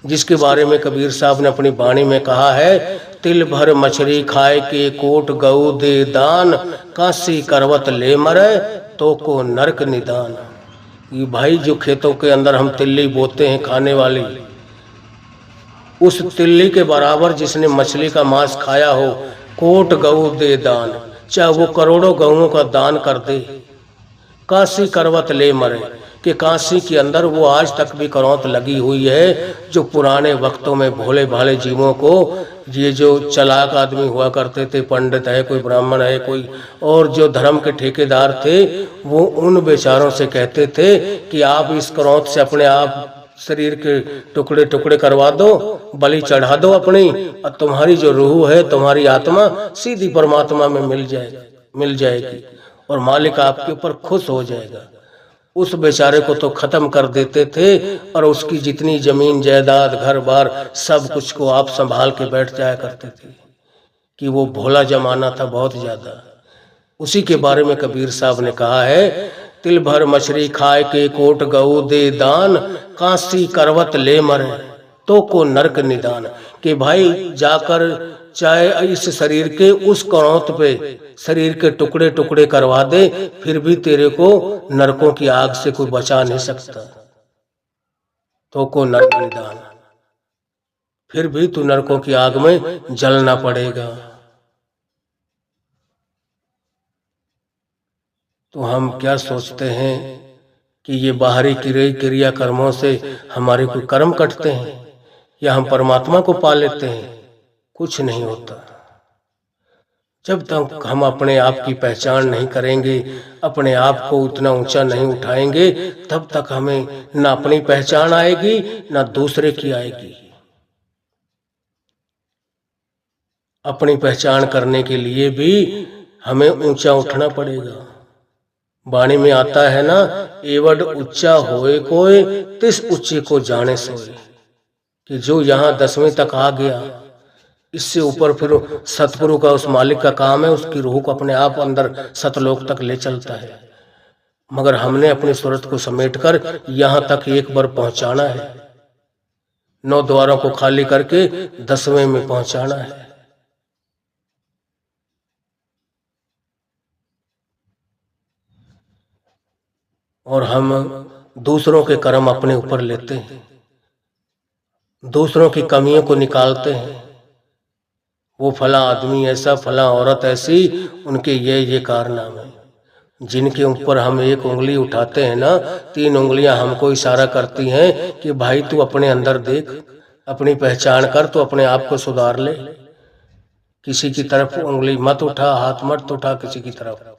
जिसके बारे में कबीर साहब ने अपनी वाणी में कहा है, तिल भर मछली खाए के कोट गऊ दे दान, काशी करवत ले मरे तो को नरक निदान। ये भाई जो खेतों के अंदर हम तिल्ली बोते हैं खाने वाली, उस तिल्ली के बराबर जिसने मछली का मांस खाया हो, कोट गऊ दे दान, चाहे वो करोड़ों गऊओं का दान कर दे, काशी करवत ले मरे, कि काशी के अंदर वो आज तक भी करौत लगी हुई है। जो पुराने वक्तों में भोले भाले जीवों को, ये जो चलाक आदमी हुआ करते थे, पंडित है, कोई ब्राह्मण है, कोई और जो धर्म के ठेकेदार थे, वो उन बेचारों से कहते थे कि आप इस करौत से अपने आप शरीर के टुकड़े टुकड़े करवा दो, बलि चढ़ा दो अपनी, और तुम्हारी जो रूह है, तुम्हारी आत्मा सीधी परमात्मा में मिल जाएगी और मालिक आपके ऊपर खुश हो जाएगा। उस बेचारे को तो खत्म कर देते थे और उसकी जितनी जमीन जायदाद घर बार सब कुछ को आप संभाल के बैठ जाया करते थे कि वो भोला जमाना था बहुत ज्यादा। उसी के बारे में कबीर साहब ने कहा है, तिल भर मछली खाए के कोट गऊ दे दान, काशी करवत ले मरे तो को नरक निदान। कि भाई जाकर चाहे इस शरीर के उस करौत पे शरीर के टुकड़े टुकड़े करवा दे, फिर भी तेरे को नरकों की आग से कोई बचा नहीं सकता, तो को नरक निदान, फिर भी तू नरकों की आग में जलना पड़ेगा। तो हम क्या सोचते हैं कि ये बाहरी क्रिया कर्मों से हमारे कोई कर्म कटते हैं या हम परमात्मा को पा लेते हैं? कुछ नहीं होता। जब तक हम अपने आप की पहचान नहीं करेंगे, अपने आप को उतना ऊंचा नहीं उठाएंगे, तब तक हमें ना अपनी पहचान आएगी ना दूसरे की आएगी। अपनी पहचान करने के लिए भी हमें ऊंचा उठना पड़ेगा। वाणी में आता है ना, एवड ऊंचा होए कोई तिस ऊंचे को जाने सोए, कि जो यहाँ 10वीं तक आ गया, इससे ऊपर फिर सतगुरु का, उस मालिक का काम है उसकी रूह को अपने आप अंदर सतलोक तक ले चलता है। मगर हमने अपनी सूरत को समेटकर यहाँ तक एक बार पहुंचाना है, 9 द्वारों को खाली करके 10वें में पहुंचाना है। और हम दूसरों के कर्म अपने ऊपर लेते हैं। दूसरों की कमियों को निकालते हैं। वो फला आदमी ऐसा, फला औरत ऐसी, उनके ये कारनामे, जिनके ऊपर हम एक उंगली उठाते हैं ना, 3 उंगलियां हमको इशारा करती हैं कि भाई तू अपने अंदर देख, अपनी पहचान कर, तो अपने आप को सुधार ले। किसी की तरफ उंगली मत उठा, हाथ मत उठा किसी की तरफ।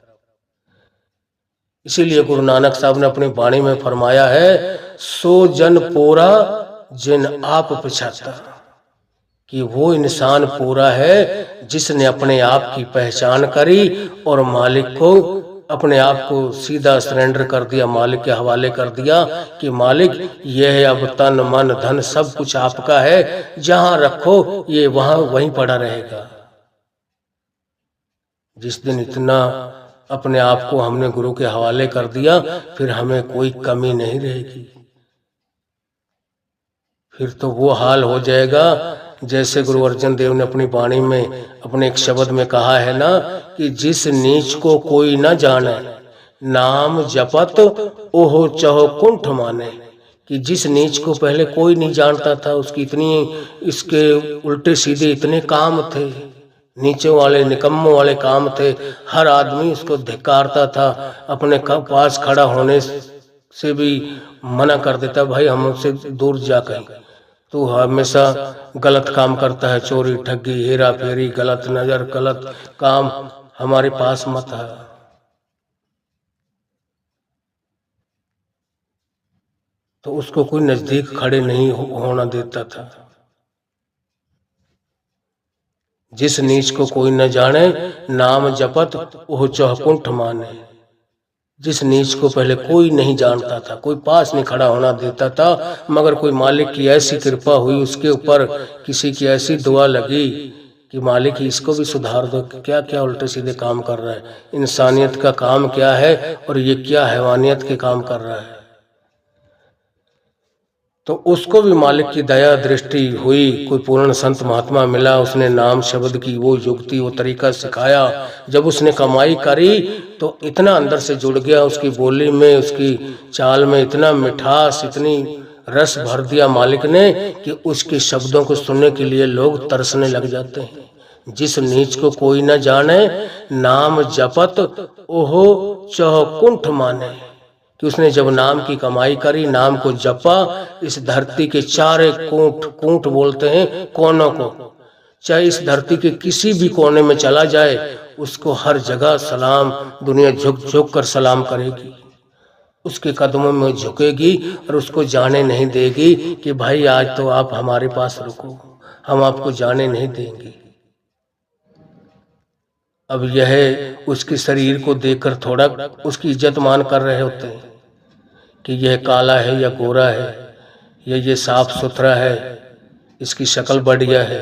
इसीलिए गुरु नानक साहब ने अपनी वाणी में फरमाया है, सो जन पूरा जिन आप पिछाता, कि वो इंसान पूरा है जिसने अपने आप की पहचान करी और मालिक को, अपने आप को सीधा सरेंडर कर दिया, मालिक के हवाले कर दिया कि मालिक ये है, अब तन मन धन सब कुछ आपका है, जहां रखो ये वहां वहीं पड़ा रहेगा। जिस दिन इतना अपने आप को हमने गुरु के हवाले कर दिया, फिर हमें कोई कमी नहीं रहेगी। फिर तो वो हाल हो जाएगा जैसे गुरु अर्जन देव ने अपनी वाणी में अपने एक शब्द में कहा है ना, कि जिस नीच को कोई न जाने, नाम जपत ओहो चहो कुंठ माने। कि जिस नीच को पहले कोई नहीं जानता था, उसकी इतनी, इसके उल्टे सीधे इतने काम थे, नीचे वाले निकम्मों वाले काम थे, हर आदमी उसको धिक्कारता था, अपने पास खड़ा होने से भी मना कर देता, भाई हमसे दूर जा कहीं, तू हमेशा गलत काम करता है, चोरी ठगी हेरा फेरी गलत नजर गलत काम, हमारे पास मत है। तो उसको कोई नजदीक खड़े नहीं होना देता था। जिस नीच को कोई न जाने, नाम जपत ओह चौकुंठ माने। जिस नीच को पहले कोई नहीं जानता था, कोई पास नहीं खड़ा होना देता था, मगर कोई मालिक की ऐसी कृपा हुई उसके ऊपर, किसी की ऐसी दुआ लगी कि मालिक इसको भी सुधार दो, क्या क्या उल्टे सीधे काम कर रहा है, इंसानियत का काम क्या है और ये क्या हैवानियत के काम कर रहा है। तो उसको भी मालिक की दया दृष्टि हुई, कोई पूर्ण संत महात्मा मिला, उसने नाम शब्द की वो युक्ति वो तरीका सिखाया। जब उसने कमाई करी तो इतना अंदर से जुड़ गया, उसकी बोली में उसकी चाल में इतना मिठास, इतनी रस भर दिया मालिक ने कि उसके शब्दों को सुनने के लिए लोग तरसने लग जाते हैं। जिस नीच को कोई न जाने, नाम जपत ओहो चौकुंठ माने। कि उसने जब नाम की कमाई करी, नाम को जपा, इस धरती के चारे कूट, कूट बोलते हैं कोनों को, चाहे इस धरती के किसी भी कोने में चला जाए, उसको हर जगह सलाम, दुनिया झुक झुक कर सलाम करेगी, उसके कदमों में झुकेगी और उसको जाने नहीं देगी कि भाई आज तो आप हमारे पास रुको, हम आपको जाने नहीं देंगे। अब यह उसके शरीर को देखकर थोड़ा उसकी इज्जत मान कर रहे होते हैं कि यह काला है या गोरा है, या ये साफ सुथरा है, इसकी शक्ल बढ़िया है।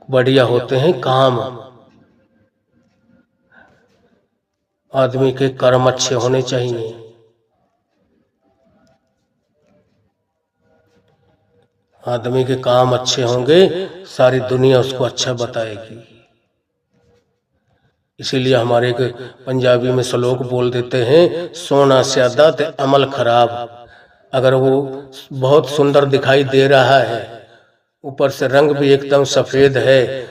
बढ़िया होते हैं काम, आदमी के कर्म अच्छे होने चाहिए। आदमी के काम अच्छे होंगे, सारी दुनिया उसको अच्छा बताएगी। इसीलिए हमारे एक पंजाबी में श्लोक बोल देते हैं, सोना स्यादा ते अमल खराब। अगर वो बहुत सुंदर दिखाई दे रहा है, ऊपर से रंग भी एकदम सफेद है,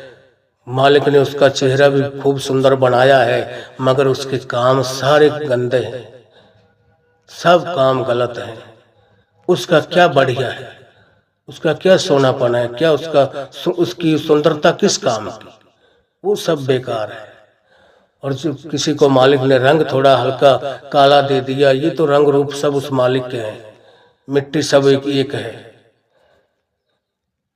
मालिक ने उसका चेहरा भी खूब सुंदर बनाया है, मगर उसके काम सारे गंदे हैं, सब काम गलत है, उसका क्या बढ़िया है, उसका क्या सोनापन है, क्या उसकी सुंदरता किस काम की, वो सब बेकार है। और जो किसी को मालिक ने रंग थोड़ा हल्का काला दे दिया, ये तो रंग रूप सब उस मालिक के हैं, मिट्टी सब एक है,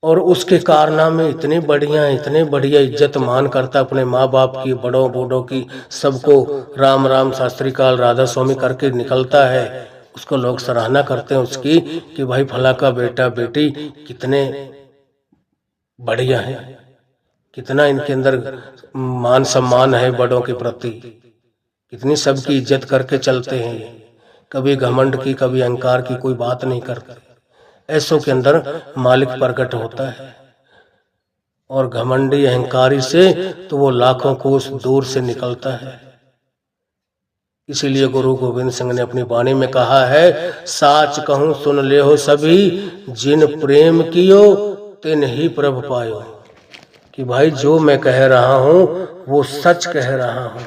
और उसके कारनामे इतने बढ़िया इज्जत मान करता, अपने माँ बाप की, बड़ों बूढ़ों की, सबको राम राम शास्त्री काल राधा स्वामी करके निकलता है। उसको लोग सराहना करते हैं उसकी कि भाई फला का बेटा बेटी कितने बढ़िया है, कितना इनके अंदर मान सम्मान है बड़ों के प्रति, कितनी सबकी इज्जत करके चलते हैं, कभी घमंड की कभी अहंकार की कोई बात नहीं करते। ऐसों के अंदर मालिक प्रकट होता है, और घमंडी अहंकारी से तो वो लाखों कोस दूर से निकलता है। इसीलिए गुरु गोविंद सिंह ने अपनी वाणी में कहा है, साच कहूं सुन ले हो सभी, जिन प्रेम कियो तिन ही प्रभ पायो, कि भाई जो मैं कह रहा हूं वो सच कह रहा हूं।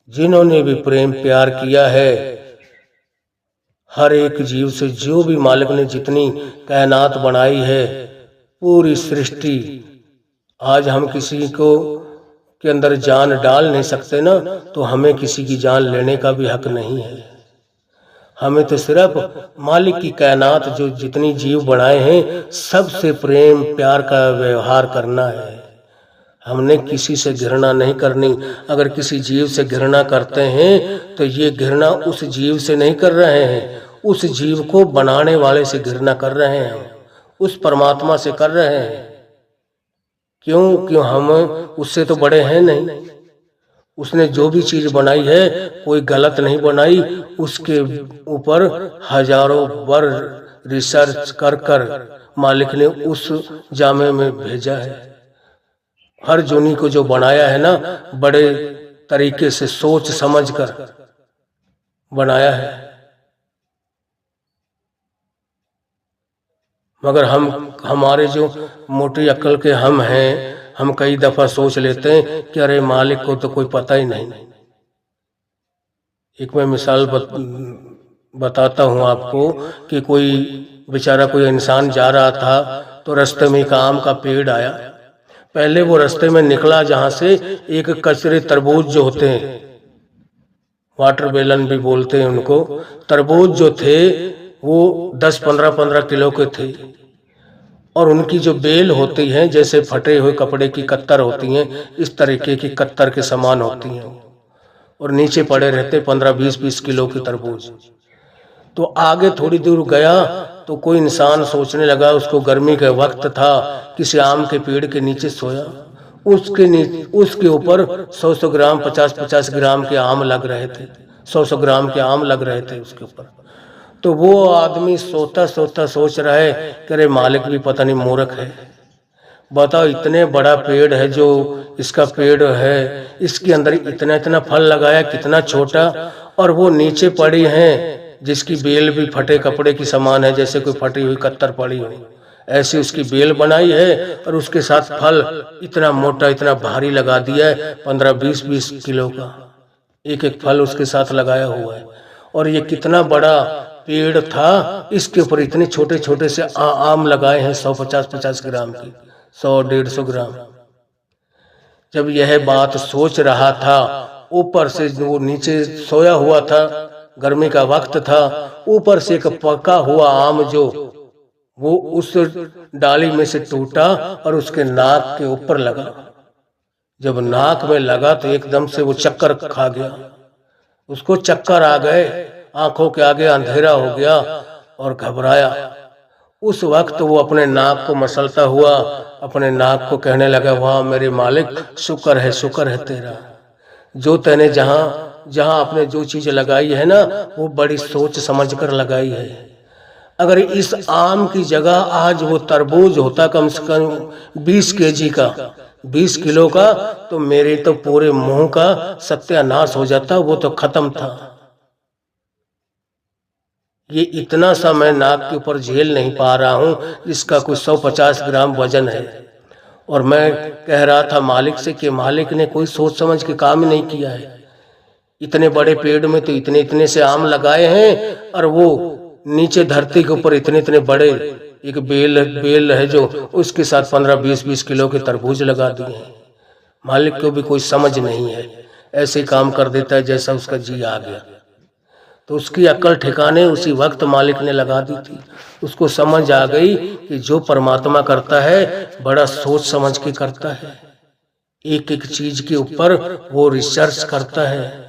जिन्होंने भी प्रेम प्यार किया है हर एक जीव से, जो भी मालिक ने जितनी कायनात बनाई है, पूरी सृष्टि, आज हम किसी को के अंदर जान डाल नहीं सकते ना, तो हमें किसी की जान लेने का भी हक नहीं है। हमें तो सिर्फ मालिक की कायनात जो जितनी जीव बनाए हैं सबसे प्रेम प्यार का व्यवहार करना है। हमने किसी से घृणा नहीं करनी। अगर किसी जीव से घृणा करते हैं तो ये घृणा उस जीव से नहीं कर रहे हैं, उस जीव को बनाने वाले से घृणा कर रहे हैं, उस परमात्मा से कर रहे हैं। क्यों हम उससे तो बड़े हैं नहीं। उसने जो भी चीज बनाई है कोई गलत नहीं बनाई, उसके ऊपर हजारों बार रिसर्च कर कर मालिक ने उस जामे में भेजा है। हर जोनी को जो बनाया है ना, बड़े तरीके से सोच समझ कर बनाया है। मगर हमारे जो मोटी अक्ल के हम हैं, हम कई दफा सोच लेते हैं कि अरे मालिक को तो कोई पता ही नहीं। एक मैं मिसाल बताता हूँ आपको कि कोई बेचारा कोई इंसान जा रहा था तो रास्ते में एक आम का पेड़ आया। पहले वो रास्ते में निकला जहां से एक कचरे तरबूज जो होते हैं, वाटरमेलन भी बोलते हैं उनको, तरबूज जो थे वो 10-15 किलो के थे, और उनकी जो बेल होती हैं जैसे फटे हुए कपड़े की कत्तर होती हैं, इस तरीके की कत्तर के समान होती हैं, और नीचे पड़े रहते 15-20 किलो के तरबूज। तो आगे थोड़ी दूर गया तो कोई इंसान सोचने लगा, उसको गर्मी का वक्त था, किसी आम के पेड़ के नीचे सोया, उसके ऊपर 100 ग्राम 50 ग्राम के आम लग रहे थे, 100 ग्राम के आम लग रहे थे उसके ऊपर। तो वो आदमी सोता सोता सोच रहा है कि अरे मालिक भी पता नहीं मूर्ख है, बताओ इतने बड़ा पेड़ है जो इसका पेड़ है, इसके अंदर इतना इतना फल लगाया, कितना छोटा, और वो नीचे पड़ी हैं जिसकी बेल भी फटे कपड़े की समान है, जैसे कोई फटी हुई कत्तर पड़ी हो, ऐसी उसकी बेल बनाई है, और उसके साथ फल इतना मोटा इतना भारी लगा दिया है, 15-20 किलो का एक एक फल उसके साथ लगाया हुआ है। और ये कितना बड़ा पेड़ था, इसके ऊपर इतने छोटे छोटे से आम लगाए हैं, 150 ग्राम की, 100-150 ग्राम। जब यह बात सोच रहा था, ऊपर से वो नीचे सोया हुआ था, गर्मी का वक्त था, ऊपर से एक पका हुआ आम जो वो उस डाली में से टूटा और उसके नाक के ऊपर लगा। जब नाक में लगा तो एकदम से वो चक्कर खा गया, उसको चक्कर आ गए, आंखों के आगे अंधेरा हो गया और घबराया। उस वक्त वो अपने नाक को मसलता हुआ अपने नाक को कहने लगा, वाह मेरे मालिक, शुक्र है तेरा, जो तैने जहां जहां आपने जो चीज लगाई है ना, वो बड़ी सोच समझ कर लगाई है। अगर इस आम की जगह आज वो तरबूज होता कम से कम 20 kg का, 20 किलो का, तो मेरे तो पूरे मुंह का सत्यानाश हो जाता, वो तो खत्म था। ये इतना सा मैं नाक के ऊपर झेल नहीं पा रहा हूं, इसका कुछ 150 ग्राम वजन है। और मैं कह रहा था मालिक से कि मालिक ने कोई सोच समझ के काम ही नहीं किया है। इतने बड़े पेड़ में तो इतने इतने से आम लगाए हैं, और वो नीचे धरती के ऊपर इतने इतने बड़े एक बेल है जो उसके साथ 15-20 किलो के तरबूज लगा दिए हैं। मालिक को भी कोई समझ नहीं है, ऐसे काम कर देता है जैसा उसका जी आ गया। तो उसकी अक्ल ठिकाने उसी वक्त मालिक ने लगा दी थी। उसको समझ आ गई कि जो परमात्मा करता है बड़ा सोच समझ के करता है, एक एक चीज के ऊपर वो रिसर्च करता है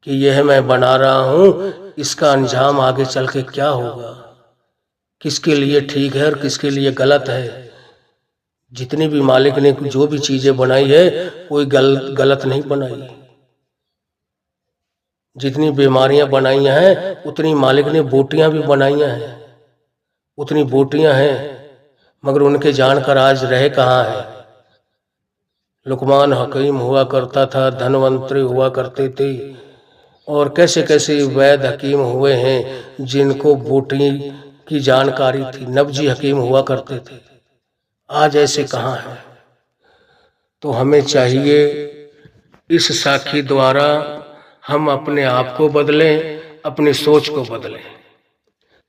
कि यह मैं बना रहा हूं, इसका अंजाम आगे चल के क्या होगा, किसके लिए ठीक है और किसके लिए गलत है। जितनी भी मालिक ने जो भी चीजें बनाई है कोई गलत नहीं बनाई। जितनी बीमारियां बनाई हैं उतनी मालिक ने बूटियां भी बनाई हैं, उतनी बूटियां हैं, मगर उनके जानकर आज रहे कहाँ है। लुकमान हकीम हुआ करता था, धनवंतरी हुआ करते थे, और कैसे कैसे वैद हकीम हुए हैं जिनको बूटी की जानकारी थी, नब्जी हकीम हुआ करते थे। आज ऐसे कहाँ हैं। तो हमें चाहिए इस साखी द्वारा हम अपने आप को बदलें, अपनी सोच को बदलें,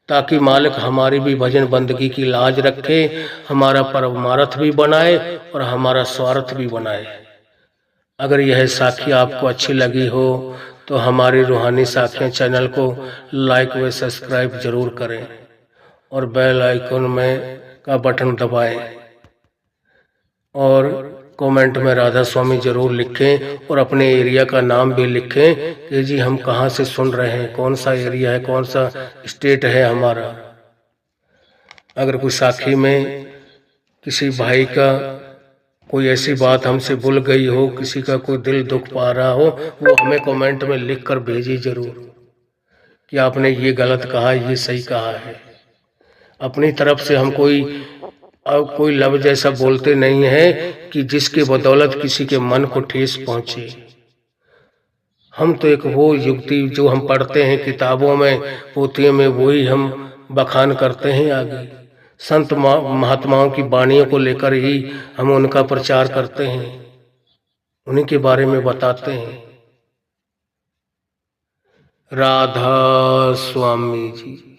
ताकि मालिक हमारी भी भजन बंदगी की लाज रखे, हमारा परमार्थ भी बनाए और हमारा स्वार्थ भी बनाए। अगर यह साखी आपको अच्छी लगी हो तो हमारी रूहानी साखियाँ चैनल को लाइक व सब्सक्राइब जरूर करें और बेल आइकन में का बटन दबाएं और कमेंट में राधा स्वामी जरूर लिखें और अपने एरिया का नाम भी लिखें कि जी हम कहाँ से सुन रहे हैं, कौन सा एरिया है, कौन सा स्टेट है हमारा। अगर कोई साखी में किसी भाई का कोई ऐसी बात हमसे भूल गई हो, किसी का कोई दिल दुख पा रहा हो, वो हमें कमेंट में लिख कर भेजिए जरूर कि आपने ये गलत कहा, ये सही कहा है। अपनी तरफ से हम कोई लफ्ज ऐसा बोलते नहीं है कि जिसके बदौलत किसी के मन को ठेस पहुंचे। हम तो एक वो युक्ति जो हम पढ़ते हैं किताबों में, पोथियों में, वही हम बखान करते हैं। आगे संत महात्माओं की वाणियों को लेकर ही हम उनका प्रचार करते हैं, उन्हीं के बारे में बताते हैं। राधा स्वामी जी।